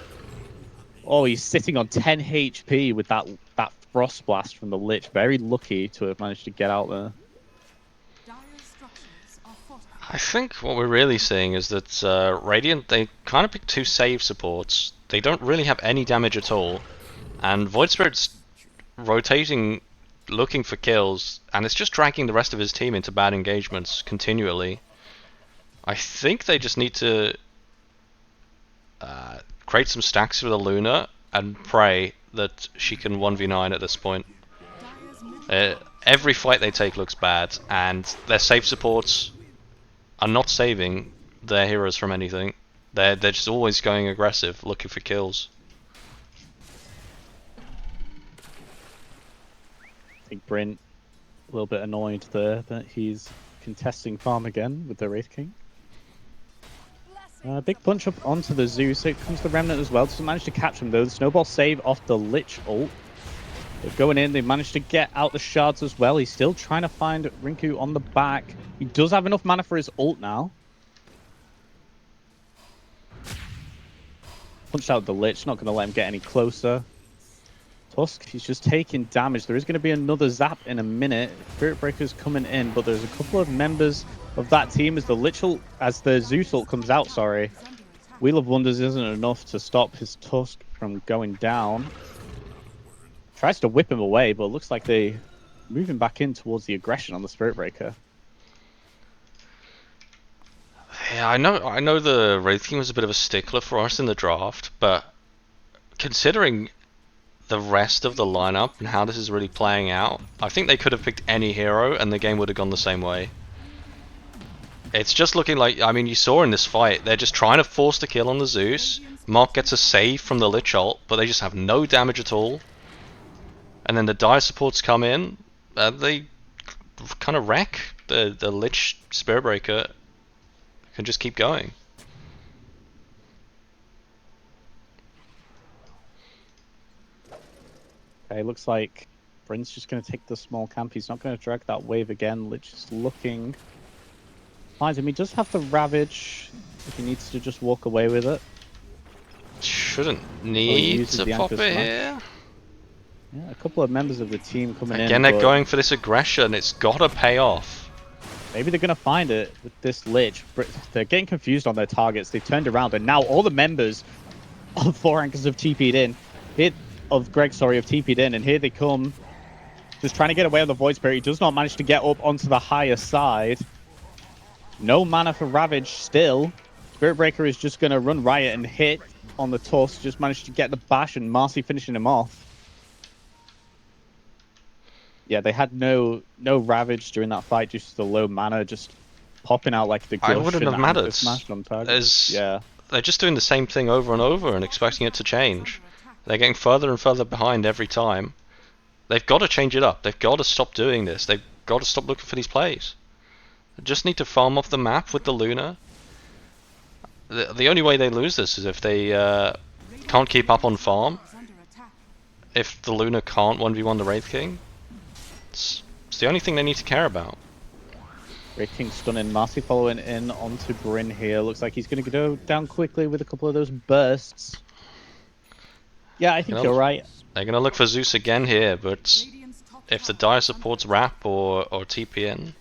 Speaker 1: Oh, he's sitting on 10 HP with that Frost Blast from the Lich. Very lucky to have managed to get out there.
Speaker 2: I think what we're really seeing is that Radiant, they kind of pick two save supports. They don't really have any damage at all. And Void Spirit's rotating, looking for kills, and it's just dragging the rest of his team into bad engagements continually. I think they just need to create some stacks for the Luna and pray that she can 1v9 at this point. Every fight they take looks bad, and their save supports are not saving their heroes from anything. They're just always going aggressive, looking for kills.
Speaker 1: I think Bryn a little bit annoyed there that he's contesting farm again with the Wraith King. Big punch up onto the Zeus. Here comes the Remnant as well. Doesn't manage to catch him though. The snowball save off the Lich ult. They're going in. They managed to get out the shards as well. He's still trying to find Rinku on the back. He does have enough mana for his ult now. Punched out the Lich. Not going to let him get any closer. Tusk, he's just taking damage. There is going to be another zap in a minute. Spirit Breaker's coming in, but there's a couple of members of that team as the Zeus ult comes out, sorry. Wheel of Wonders isn't enough to stop his Tusk from going down. Tries to whip him away, but it looks like they moving back in towards the aggression on the Spirit Breaker.
Speaker 2: Yeah, I know the Wraith King was a bit of a stickler for us in the draft, but considering the rest of the lineup and how this is really playing out, I think they could have picked any hero and the game would have gone the same way. It's just looking like, I mean, you saw in this fight, they're just trying to force the kill on the Zeus. Mark gets a save from the Lich ult, but they just have no damage at all. And then the Dire supports come in, and they kind of wreck the Lich Spirit Breaker. Can just keep going.
Speaker 1: Okay, looks like Bryn's just going to take the small camp. He's not going to drag that wave again. Lich is looking. Finds him. He does have the Ravage if he needs to just walk away with it.
Speaker 2: Shouldn't need to pop it here.
Speaker 1: Yeah, a couple of members of the team coming in.
Speaker 2: Again, they're going for this aggression. It's got to pay off.
Speaker 1: Maybe they're going to find it with this Lich. They're getting confused on their targets. They've turned around, and now all the members of 4 anchors have TP'd in. Have TP'd in, and here they come. Just trying to get away on the Void Spirit. He does not manage to get up onto the higher side. No mana for Ravage still. Spirit Breaker is just going to run riot and hit on the Tusk. Just managed to get the bash, and Marcy finishing him off. Yeah, they had no Ravage during that fight, just the low mana, just popping out like the gush.
Speaker 2: I wouldn't have mattered.
Speaker 1: Yeah.
Speaker 2: They're just doing the same thing over and over and expecting it to change. They're getting further and further behind every time. They've got to change it up. They've got to stop doing this. They've got to stop looking for these plays. They just need to farm off the map with the Luna. The only way they lose this is if they can't keep up on farm. If the Luna can't 1v1 the Wraith King. It's the only thing they need to care about.
Speaker 1: Wraith King stunning. Marcy following in onto Bryn here. Looks like he's going to go down quickly with a couple of those bursts. Yeah, I think you're right.
Speaker 2: They're going to look for Zeus again here, but if the Dire supports Wrap or TPN,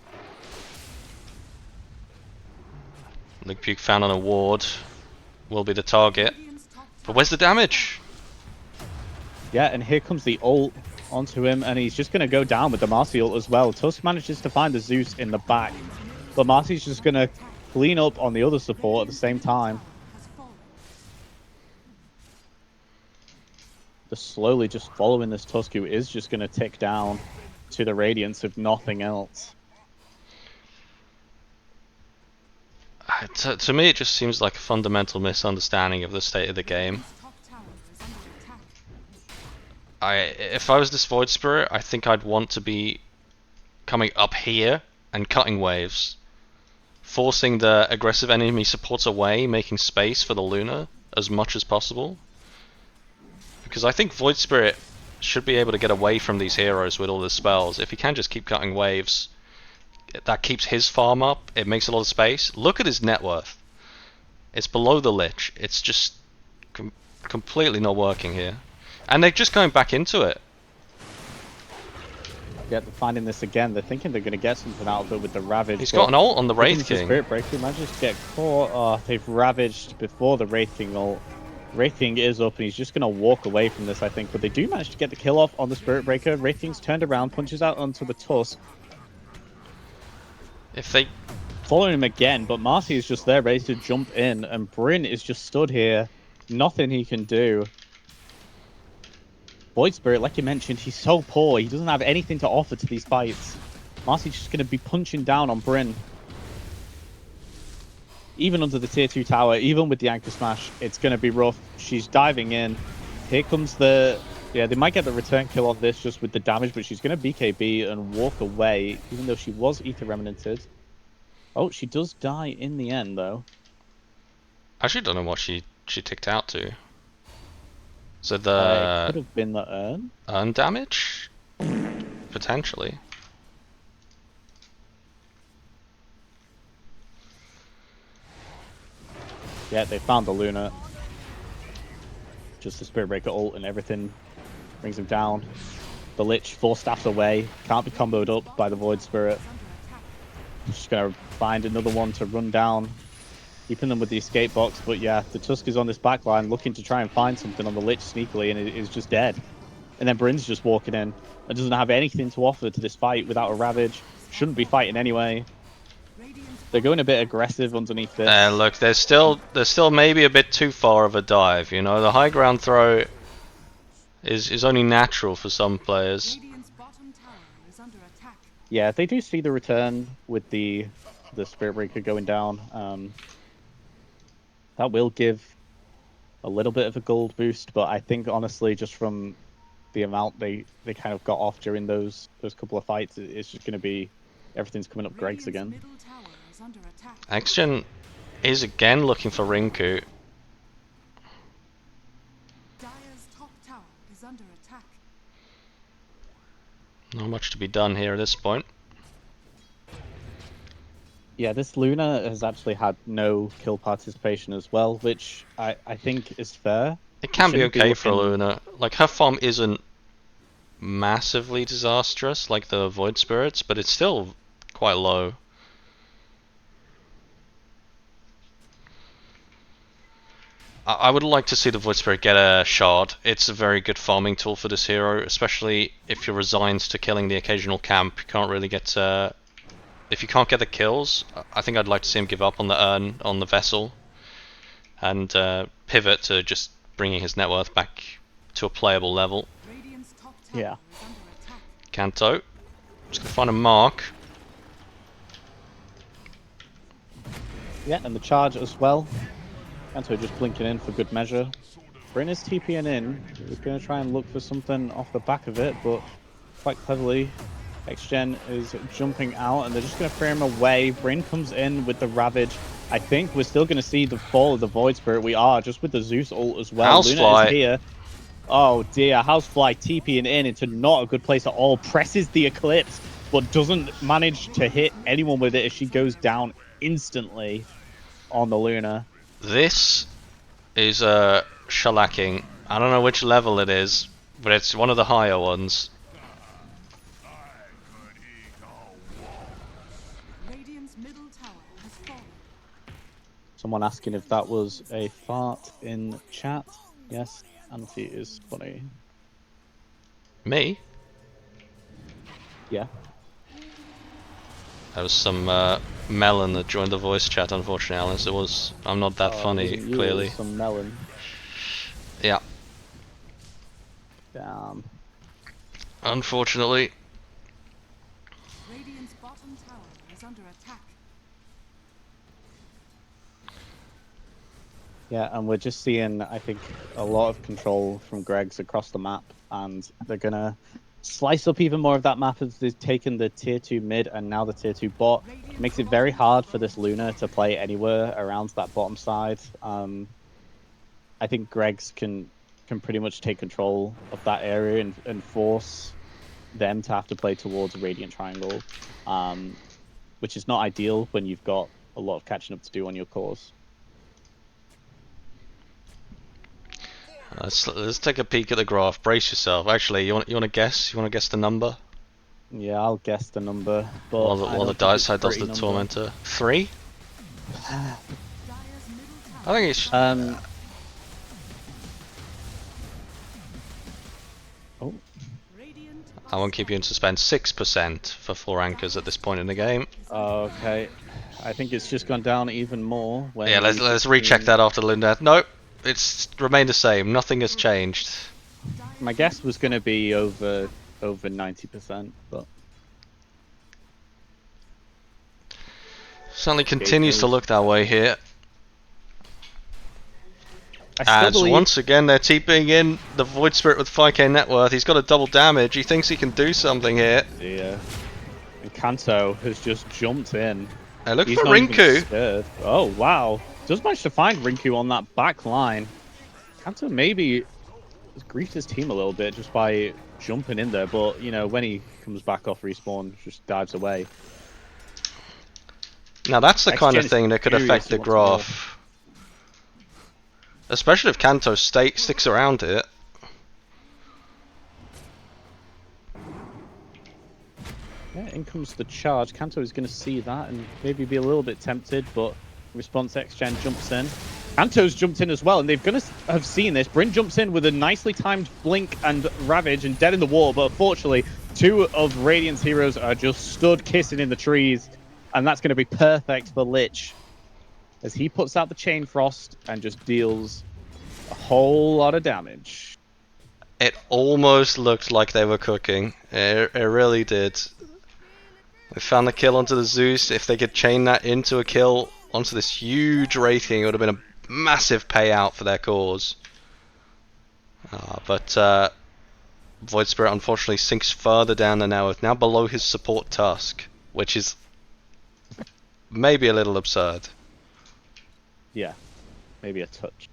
Speaker 2: Luke Puke found on a ward will be the target. But where's the damage?
Speaker 1: Yeah, and here comes the ult onto him, and he's just going to go down with the Marcy ult as well. Tusk manages to find the Zeus in the back, but Marcy's just going to clean up on the other support at the same time. Just slowly just following this Tusk, who is just going to tick down to the Radiance if nothing else.
Speaker 2: To me, it just seems like a fundamental misunderstanding of the state of the game.
Speaker 3: Radiant's top tower is under attack.
Speaker 2: If I was this Void Spirit, I think I'd want to be coming up here and cutting waves, forcing the aggressive enemy supports away, making space for the Luna as much as possible. Because I think Void Spirit should be able to get away from these heroes with all the spells. If he can just keep cutting waves, that keeps his farm up, it makes a lot of space. Look at his net worth. It's below the Lich. It's just completely not working here. And they're just going back into it.
Speaker 1: Yeah, they're finding this again. They're thinking they're going to get something out of it with the Ravage.
Speaker 2: He's got an ult on the Wraith
Speaker 1: The
Speaker 2: King.
Speaker 1: Spirit Breaker he manages to get caught. Oh, they've Ravaged before the Wraith King ult. Wraith King is up and he's just going to walk away from this, I think. But they do manage to get the kill off on the Spirit Breaker. Wraith King's turned around, punches out onto the Tusk.
Speaker 2: If they...
Speaker 1: Following him again, but Marcy is just there ready to jump in. And Bryn is just stood here. Nothing he can do. Void Spirit, like you mentioned, he's so poor. He doesn't have anything to offer to these fights. Marcy's just going to be punching down on Bryn. Even under the tier 2 tower, even with the Anchor Smash, it's going to be rough. She's diving in. Here comes the... Yeah, they might get the return kill on this just with the damage, but she's going to BKB and walk away, even though she was Ether Remnanted. Oh, she does die in the end, though.
Speaker 2: I actually don't know what she ticked out to. So
Speaker 1: It
Speaker 2: the
Speaker 1: could have been the urn.
Speaker 2: urn damage? Potentially.
Speaker 1: Yeah, they found the Luna. Just the Spirit Breaker ult and everything brings him down. The Lich 4 staffs away. Can't be comboed up by the Void Spirit. Just gonna find another one to run down. Keeping them with the escape box, but yeah, the Tusk is on this backline looking to try and find something on the Lich sneakily and it is just dead. And then Bryn's just walking in and doesn't have anything to offer to this fight without a Ravage. Shouldn't be fighting anyway. They're going a bit aggressive underneath this.
Speaker 2: Look, there's still maybe a bit too far of a dive, you know? The high ground throw is only natural for some players.
Speaker 3: Radiant's bottom tower is under attack.
Speaker 1: Yeah, they do see the return with the Spirit Breaker going down. That will give a little bit of a gold boost, but I think honestly, just from the amount they kind of got off during those couple of fights, it's just going to be everything's coming up Greg's again.
Speaker 3: Middle tower is under attack.
Speaker 2: XGen is again looking for Rinku.
Speaker 3: Dire's top tower is under attack.
Speaker 2: Not much to be done here at this point.
Speaker 1: Yeah, this Luna has actually had no kill participation as well, which I think is fair.
Speaker 2: It can be
Speaker 1: Shouldn't be
Speaker 2: okay for
Speaker 1: looking-
Speaker 2: Luna. Like, her farm isn't massively disastrous like the Void Spirits, but it's still quite low. I would like to see the Void Spirit get a shard. It's a very good farming tool for this hero, especially if you're resigned to killing the occasional camp. You can't really get... if you can't get the kills, I think I'd like to see him give up on the urn, on the vessel, and pivot to just bringing his net worth back to a playable level.
Speaker 3: Radiant's top tower
Speaker 1: Yeah.
Speaker 3: is under attack.
Speaker 2: Kanto, just gonna find a mark.
Speaker 1: Yeah, and the charge as well. Kanto just blinking in for good measure. Bryn is TPing in. He's going to try and look for something off the back of it, but quite cleverly, XGen is jumping out, and they're just going to frame him away. Bryn comes in with the Ravage. I think we're still going to see the fall of the Void Spirit. We are, just with the Zeus ult as well. Luna
Speaker 2: Housefly.
Speaker 1: is here. Oh dear, Housefly TPing in into not a good place at all. Presses the Eclipse, but doesn't manage to hit anyone with it as she goes down instantly on the Luna.
Speaker 2: This is shellacking. I don't know which level it is, but it's one of the higher ones.
Speaker 3: Radiant's middle tower has fallen.
Speaker 1: Someone asking if that was a fart in chat. Yes, Auntie is funny.
Speaker 2: Me?
Speaker 1: Yeah.
Speaker 2: There was some melon that joined the voice chat, unfortunately, Alice. It was... I'm not that funny,
Speaker 1: Wasn't you, it
Speaker 2: clearly.
Speaker 1: was some melon.
Speaker 2: Yeah,
Speaker 1: Damn.
Speaker 2: unfortunately.
Speaker 3: Radiant's bottom tower is under attack.
Speaker 1: Yeah, and we're just seeing, I think, a lot of control from Greg's across the map, and they're gonna slice up even more of that map as they've taken the tier 2 mid and now the tier 2 bot. Makes it very hard for this Luna to play anywhere around that bottom side. I think Greg's can pretty much take control of that area and force them to have to play towards a Radiant Triangle, which is not ideal when you've got a lot of catching up to do on your cores.
Speaker 2: Let's take a peek at the graph. Brace yourself. Actually, you want to guess? You want to guess the number?
Speaker 1: Yeah, I'll guess the number, but
Speaker 2: While the dice side does the tormentor. 3? I think it's.
Speaker 1: Oh,
Speaker 2: I won't keep you in suspense. 6% for 4 anchors at this point in the game.
Speaker 1: okay. I think it's just gone down even more. When
Speaker 2: Yeah, let's recheck that after Luna. Nope, it's remained the same. Nothing has changed.
Speaker 1: My guess was going to be over 90%, but
Speaker 2: certainly continues to look that way here.
Speaker 1: I still believe...
Speaker 2: once again they're TPing in the Void Spirit with 5k net worth. He's got a double damage. He thinks he can do something here.
Speaker 1: Yeah. And Kanto has just jumped in.
Speaker 2: Hey, look
Speaker 1: He's
Speaker 2: for
Speaker 1: not even
Speaker 2: Rinku.
Speaker 1: scared. Oh, wow. Does manage to find Rinku on that back line. Kanto maybe has griefed his team a little bit just by jumping in there, but, you know, when he comes back off respawn, just dives away.
Speaker 2: Now that's the kind of
Speaker 1: XGen
Speaker 2: thing that could affect the graph. Especially if Kanto sticks around it.
Speaker 1: Yeah, in comes the charge. Kanto is going to see that and maybe be a little bit tempted, but response XGen jumps in. Kanto's jumped in as well, and they're going to have seen this. Bryn jumps in with a nicely timed blink and ravage and dead in the wall, but unfortunately, 2 of Radiant's heroes are just stood kissing in the trees, and that's going to be perfect for Lich as he puts out the Chain Frost and just deals a whole lot of damage.
Speaker 2: It almost looked like they were cooking. It really did. They found the kill onto the Zeus. If they could chain that into a kill onto this huge rating, it would have been a massive payout for their cause. But Void Spirit unfortunately sinks further down the network, now below his support Tusk, which is maybe a little absurd.
Speaker 1: Yeah, maybe a touch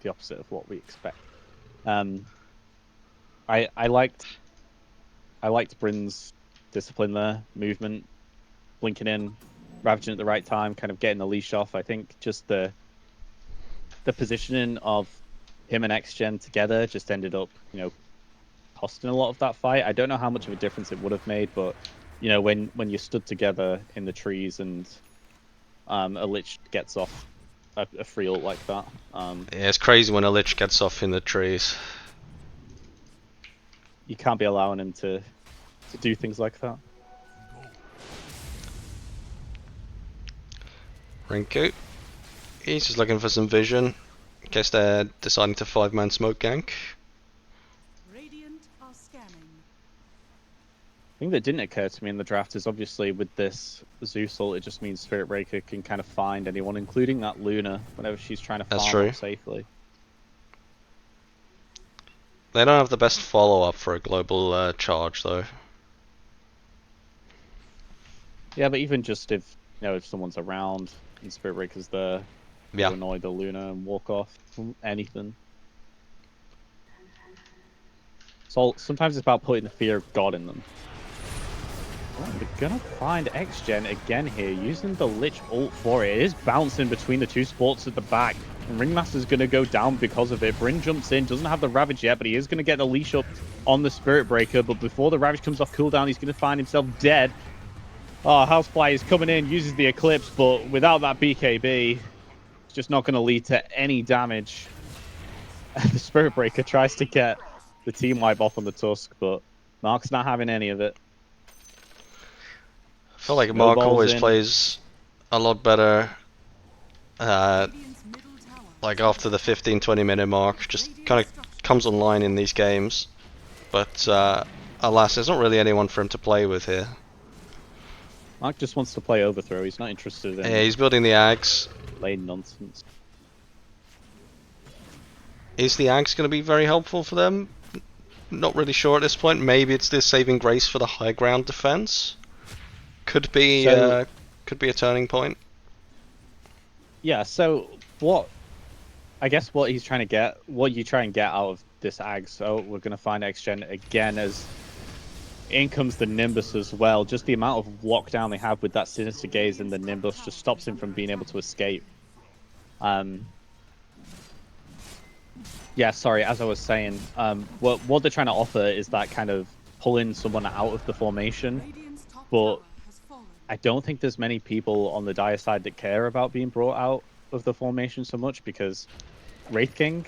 Speaker 1: the opposite of what we expect. I liked Bryn's discipline there, movement, blinking in, ravaging at the right time, kind of getting the leash off. I think just the positioning of him and XGen together just ended up, you know, costing a lot of that fight. I don't know how much of a difference it would have made, but you know, when you stood together in the trees and a Lich gets off a free ult like that.
Speaker 2: Yeah, it's crazy when a Lich gets off in the trees.
Speaker 1: You can't be allowing him to do things like that.
Speaker 2: Rinku. He's just looking for some vision. In case they're deciding to 5-man smoke gank.
Speaker 3: Radiant are scanning.
Speaker 1: thing that didn't occur to me in the draft is obviously with this Zeus ult, it just means Spirit Breaker can kind of find anyone, including that Luna, whenever she's trying to farm up safely.
Speaker 2: They don't have the best follow-up for a global charge, though.
Speaker 1: Yeah, but even just if if someone's around and Spirit Breaker's there,
Speaker 2: yeah,
Speaker 1: annoy the Luna and walk off, anything. So sometimes it's about putting the fear of God in them. Oh, they're gonna find XGen again here, using the Lich ult for it. It is bouncing between the two sports at the back, and Ringmaster's gonna go down because of it. Bryn jumps in, doesn't have the Ravage yet, but he is gonna get the leash up on the Spirit Breaker, but before the Ravage comes off cooldown, he's gonna find himself dead. Oh, Housefly is coming in, uses the Eclipse, but without that BKB, it's just not gonna lead to any damage. The Spirit Breaker tries to get the team wipe off on the Tusk, but Mark's not having any of it.
Speaker 2: I feel like Mark always plays a lot better like after the 15-20 minute mark, just kind of comes online in these games, but alas, there's not really anyone for him to play with here.
Speaker 1: Mark just wants to play Overthrow, he's not interested in...
Speaker 2: Yeah, he's building the Ags.
Speaker 1: Lane nonsense.
Speaker 2: Is the Axe going to be very helpful for them? Not really sure at this point. Maybe it's this saving grace for the high ground defense. Could be
Speaker 1: So
Speaker 2: a turning point.
Speaker 1: yeah, so what I guess what he's trying to get, what you try and get out of this Ag, so we're gonna find X-Gen again as in comes the Nimbus as well. Just the amount of lockdown they have with that Sinister Gaze and the Nimbus just stops him from being able to escape. Yeah, sorry, as I was saying, what they're trying to offer is that kind of pulling someone out of the formation, but I don't think there's many people on the dire side that care about being brought out of the formation so much, because Wraith King,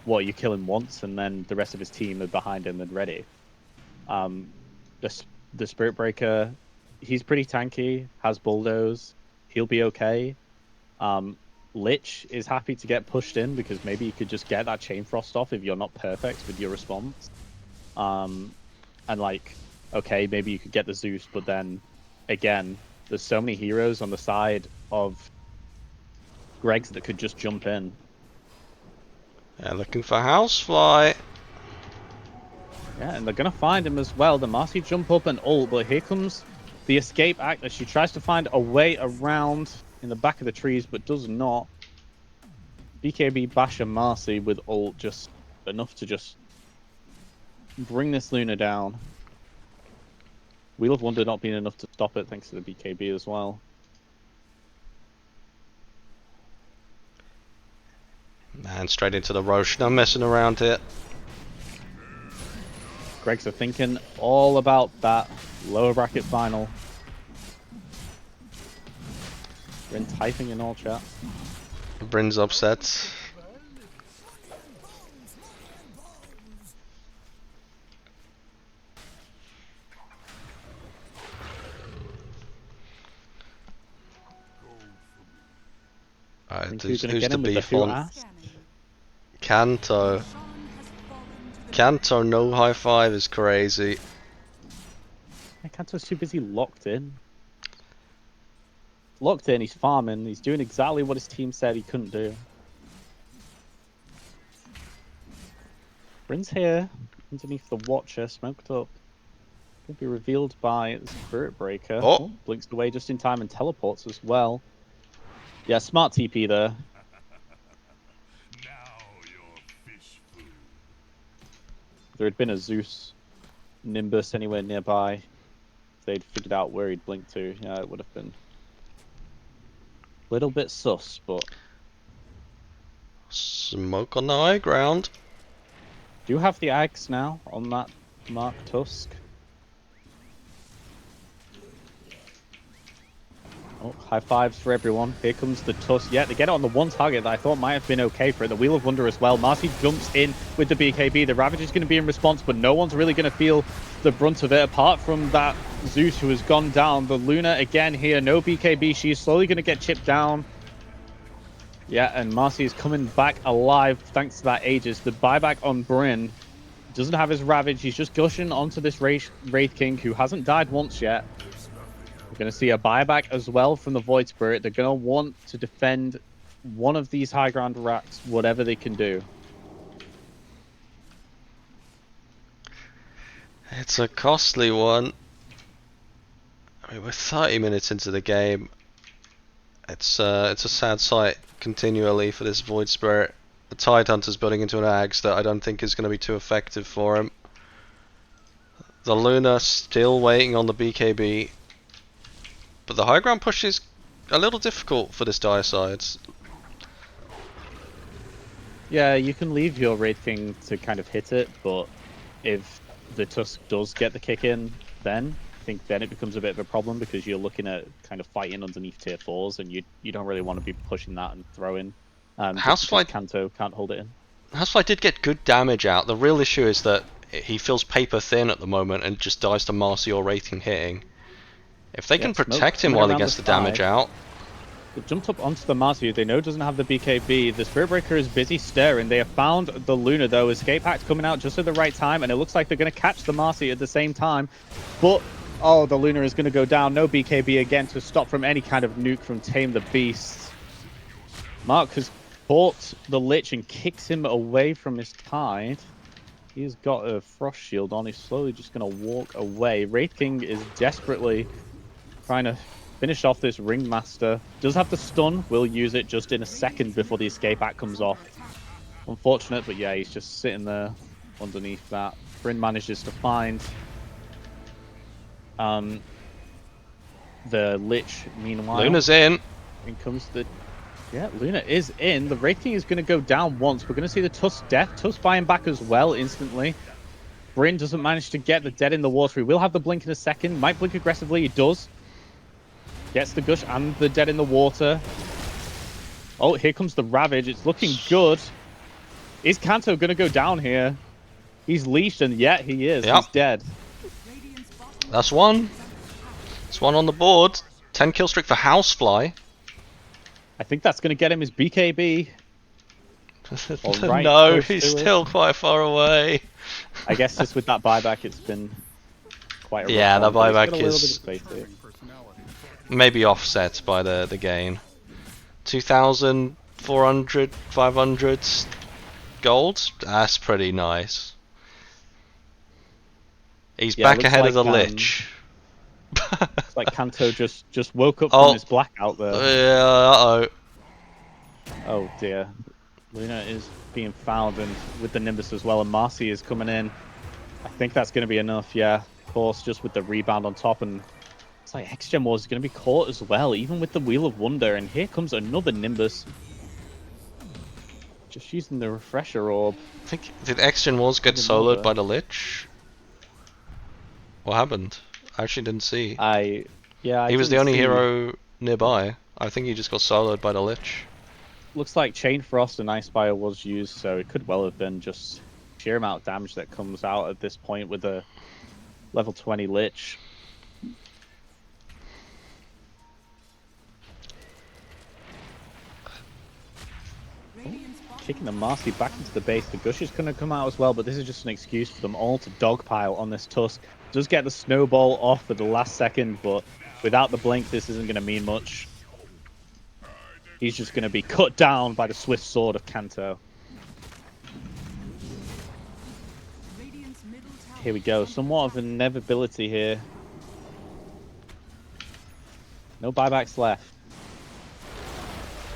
Speaker 1: you kill him once and then the rest of his team are behind him and ready. The Spirit Breaker, he's pretty tanky, has bulldoze, he'll be okay. Lich is happy to get pushed in because maybe you could just get that Chain Frost off if you're not perfect with your response. And like, okay, maybe you could get the Zeus, but then again, there's so many heroes on the side of Greg's that could just jump in.
Speaker 2: Yeah, looking for Housefly.
Speaker 1: Yeah, and they're gonna find him as well. The Marcy jump up and ult, but here comes the escape act as she tries to find a way around in the back of the trees, but does not. BKB Basher Marcy with ult, just enough to just bring this Luna down. Wheel of Wonder not being enough to stop it, thanks to the BKB as well.
Speaker 2: Man, straight into the Roche. No messing around here.
Speaker 1: Greg's are thinking all about that lower bracket final. Been typing in all chat.
Speaker 2: Bryn's upset. Alright, who's the beef on? Kanto. Kanto no high five is crazy.
Speaker 1: Yeah, Kanto's too busy locked in. Locked in, he's farming, he's doing exactly what his team said he couldn't do. Bryn's here, underneath the Watcher, smoked up. Could be revealed by the Spirit Breaker.
Speaker 2: Oh.
Speaker 1: Blinks away just in time and teleports as well. Yeah, smart TP there. If there had been a Zeus Nimbus anywhere nearby, if they'd figured out where he'd blink to, yeah, it would have been a little bit sus, but...
Speaker 2: Smoke on the high ground.
Speaker 1: Do you have the Ags now on that Mark Tusk? Oh, high fives for everyone. Here comes the Tusk. Yeah, they get it on the one target that I thought might have been okay for it. The Wheel of Wonder as well. Marcy jumps in with the BKB. The Ravage is going to be in response, but no one's really going to feel the brunt of it apart from that Zeus who has gone down. The Luna again here. No BKB. She's slowly going to get chipped down. Yeah, and Marcy is coming back alive thanks to that Aegis. The buyback on Bryn doesn't have his Ravage. He's just gushing onto this Wraith King who hasn't died once yet. We're going to see a buyback as well from the Void Spirit. They're going to want to defend one of these high ground racks, whatever they can do.
Speaker 2: It's a costly one. I mean, we're 30 minutes into the game. It's a sad sight continually for this Void Spirit. The Tide Hunter's building into an Axe that I don't think is going to be too effective for him. The Luna still waiting on the BKB. But the high ground push is a little difficult for this dire side.
Speaker 1: Yeah, you can leave your Wraith King to kind of hit it, but if the Tusk does get the kick in, then I think then it becomes a bit of a problem because you're looking at kind of fighting underneath tier 4s and you don't really want to be pushing that and throwing.
Speaker 2: Housefly
Speaker 1: Kanto can't hold it in.
Speaker 2: Housefly did get good damage out. The real issue is that he feels paper thin at the moment and just dies to Marcy or Wraith King hitting. If they can protect him while he gets the damage out.
Speaker 1: They jumped up onto the Marcy, they know doesn't have the BKB. The Spirit Breaker is busy staring. They have found the Luna though. Escape Act coming out just at the right time, and it looks like they're going to catch the Marcy at the same time. But, oh, the Luna is going to go down. No BKB again to stop from any kind of nuke from Tame the Beast. Mark has caught the Lich and kicks him away from his tide. He's got a Frost Shield on. He's slowly just going to walk away. Wraith King is desperately trying to finish off this Ringmaster. Does have the stun. Will use it just in a second before the escape act comes off. Unfortunate, but yeah, he's just sitting there underneath that. Bryn manages to find the Lich, meanwhile.
Speaker 2: Luna's in.
Speaker 1: In comes the... Yeah, Luna is in. The Wraith King is going to go down once. We're going to see the Tusk death. Tusk buying back as well instantly. Bryn doesn't manage to get the dead in the water. He will have the blink in a second. Might blink aggressively. He does. Gets the Gush and the dead in the water. Oh, here comes the Ravage. It's looking good. Is Kanto going to go down here? He's leashed, and yet he is.
Speaker 2: Yep.
Speaker 1: He's dead.
Speaker 2: That's one. That's one on the board. 10 kill streak for Housefly.
Speaker 1: I think that's going to get him his BKB. Right,
Speaker 2: No, he's still quite far away.
Speaker 1: I guess just with that buyback, it's been quite a
Speaker 2: Yeah,
Speaker 1: rough
Speaker 2: the
Speaker 1: one, but
Speaker 2: buyback
Speaker 1: he's got a little bit of space here.
Speaker 2: maybe offset by the gain. 2,400, 500 gold. That's pretty nice. He's
Speaker 1: Yeah,
Speaker 2: back
Speaker 1: looks
Speaker 2: ahead of the
Speaker 1: like,
Speaker 2: Lich.
Speaker 1: It's like Kanto just woke up
Speaker 2: Oh.
Speaker 1: from his blackout there.
Speaker 2: Yeah, uh-oh.
Speaker 1: Oh dear. Luna is being found, and with the Nimbus as well, and Marcy is coming in. I think that's going to be enough, yeah. Of course, just with the rebound on top, and it's like X-Gem Wars is going to be caught as well, even with the Wheel of Wonder, and here comes another Nimbus. Just using the Refresher Orb.
Speaker 2: I think, did X-Gen Wars get soloed by the Lich? What happened? I actually didn't see.
Speaker 1: He
Speaker 2: was the only hero nearby. I think he just got soloed by the Lich.
Speaker 1: Looks like Chain Frost and Ice Fire was used, so it could well have been just sheer amount of damage that comes out at this point with a level 20 Lich. Kicking the Marcy back into the base. The Gush is going to come out as well, but this is just an excuse for them all to dogpile on this Tusk. Does get the snowball off at the last second, but without the blink, this isn't going to mean much. He's just going to be cut down by the swift sword of Kanto. Here we go. Somewhat of an inevitability here. No buybacks left.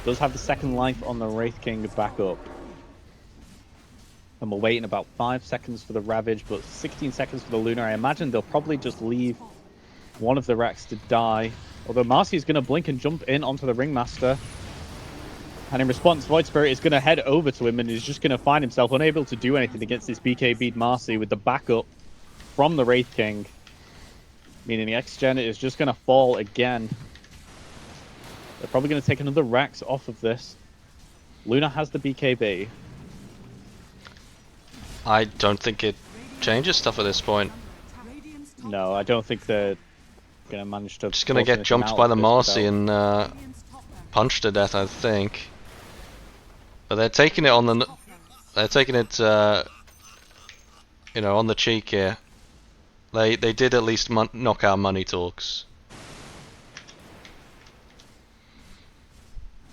Speaker 1: Does have the second life on the Wraith King back up. And we're waiting about 5 seconds for the Ravage, but 16 seconds for the Lunar. I imagine they'll probably just leave one of the Racks to die. Although Marcy is going to blink and jump in onto the Ringmaster. And in response, Void Spirit is going to head over to him and is just going to find himself unable to do anything against this BKB'd Marcy with the backup from the Wraith King. Meaning the X-Gen is just going to fall again. They're probably going to take another Rax off of this. Luna has the BKB.
Speaker 2: I don't think it changes stuff at this point.
Speaker 1: No, I don't think they're going to manage to...
Speaker 2: Just going to get jumped by the Marcy and punched to death, I think. But they're taking it on the... They're taking it, you know, on the cheek here. They did at least knock out money talks.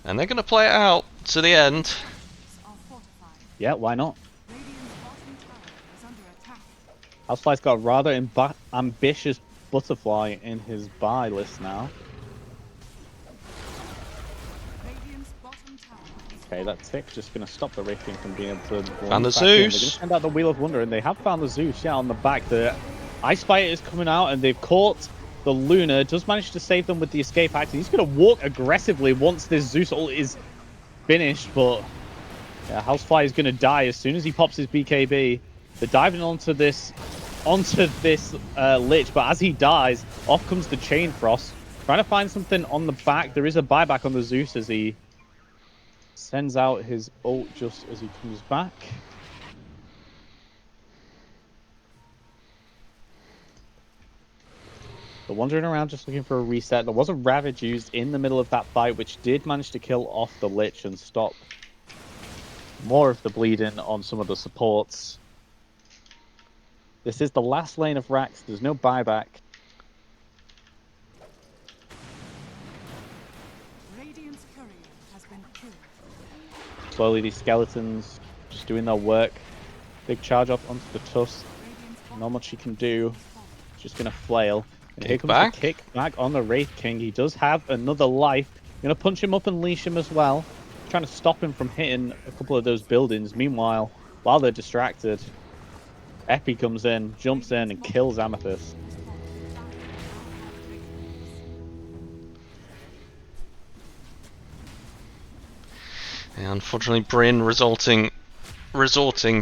Speaker 2: And they're going to play it out to the end.
Speaker 1: Yeah, why not? Housefly's got a rather ambitious butterfly in his buy list now. Okay, that tick just going to stop the Wraith King from being able to...
Speaker 2: Found the
Speaker 1: Zeus! They're going to send out the Wheel of Wonder, and they have found the Zeus, yeah, on the back. The Ice Fighter is coming out, and they've caught the Luna. Does manage to save them with the escape act. He's going to walk aggressively once this Zeus ult is finished, but... Yeah, Housefly is going to die as soon as he pops his BKB. They're diving onto this Lich, but as he dies, off comes the Chain Frost. Trying to find something on the back. There is a buyback on the Zeus as he sends out his ult just as he comes back. They're wandering around just looking for a reset. There was a Ravage used in the middle of that fight, which did manage to kill off the Lich and stop more of the bleeding on some of the supports. This is the last lane of Rax. There's no buyback.
Speaker 3: Radiant's courier has been killed.
Speaker 1: Slowly, these skeletons just doing their work. Big charge up onto the tusk. Not much he can do. Just gonna flail. And here comes the kick back on the Wraith King. He does have another life. Gonna punch him up and leash him as well. Trying to stop him from hitting a couple of those buildings. Meanwhile, while they're distracted, Epi comes in, jumps in, and kills Amethyst.
Speaker 2: Yeah, unfortunately, Bryn resorting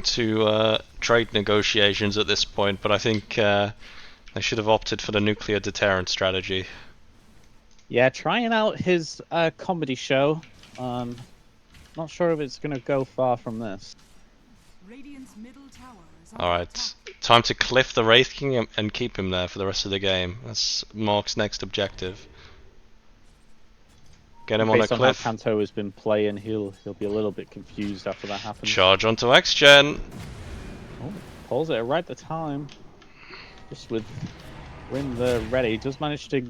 Speaker 2: to trade negotiations at this point, but I think they should have opted for the nuclear deterrent strategy.
Speaker 1: Yeah, trying out his comedy show. Not sure if it's gonna go far from this.
Speaker 2: Alright, time to cliff the Wraith King and keep him there for the rest of the game. That's Mark's next objective. Get him on a
Speaker 1: Based on
Speaker 2: cliff.
Speaker 1: how Kanto has been playing, he'll be a little bit confused after that happens.
Speaker 2: Charge onto X-Gen.
Speaker 1: Oh, pulls it right at the time. Just with Bryn there ready. Does manage to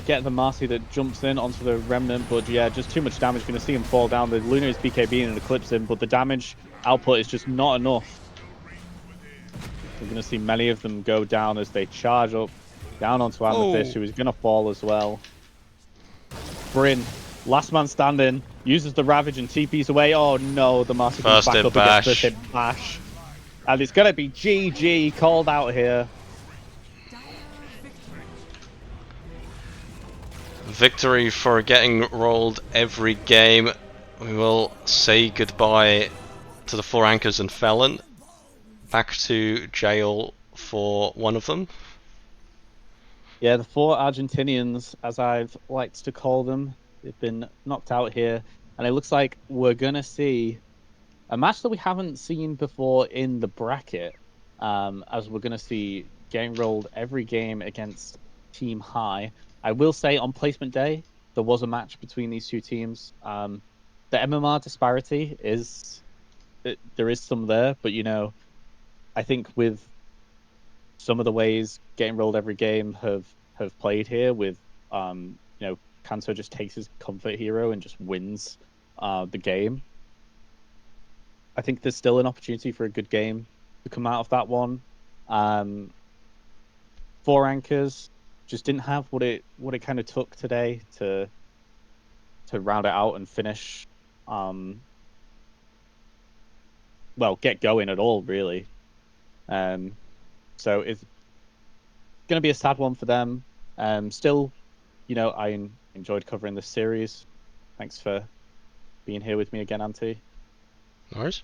Speaker 1: get the Marcy that jumps in onto the Remnant, but yeah, just too much damage. Going to see him fall down. The Lunar is BKB and eclipse him, but the damage output is just not enough. We're going to see many of them go down as they charge up down onto Amethyst, who is going to fall as well. Bryn, last man standing, uses the Ravage and TP's away. Oh no, the Marcy comes back up against first hit bash. And it's going to be GG called out here.
Speaker 2: Victory for getting rolled every game. We will say goodbye to the 4 anchors and Felon. Back to jail for one of them.
Speaker 1: Yeah, the 4 Argentinians, as I've liked to call them, they've been knocked out here. And it looks like we're going to see a match that we haven't seen before in the bracket, as we're going to see getting rolled every game against Team High. I will say on placement day, there was a match between these two teams. The MMR disparity there is some there, but you know, I think with some of the ways getting rolled every game have played here, with you know, Kanto just takes his comfort hero and just wins the game. I think there's still an opportunity for a good game to come out of that one. 4 anchors just didn't have what it kind of took today to round it out and finish. Well, get going at all, really. So it's going to be a sad one for them. Still, you know, I enjoyed covering this series. Thanks for being here with me again, Auntie.
Speaker 2: No worries.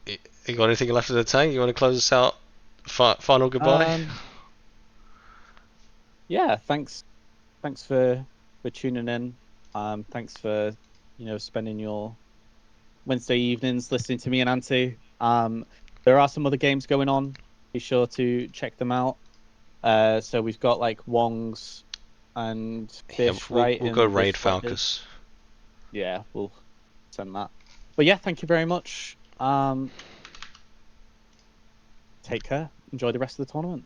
Speaker 2: You got anything left in the tank? You want to close us out? Final goodbye?
Speaker 1: Yeah, thanks for tuning in. Thanks for, you know, spending your Wednesday evenings listening to me and Auntie. There are some other games going on. Be sure to check them out. So we've got like Wong's and Fish, right?
Speaker 2: We'll go raid Falcus.
Speaker 1: Yeah, we'll send that. But yeah, thank you very much. Take care. Enjoy the rest of the tournament.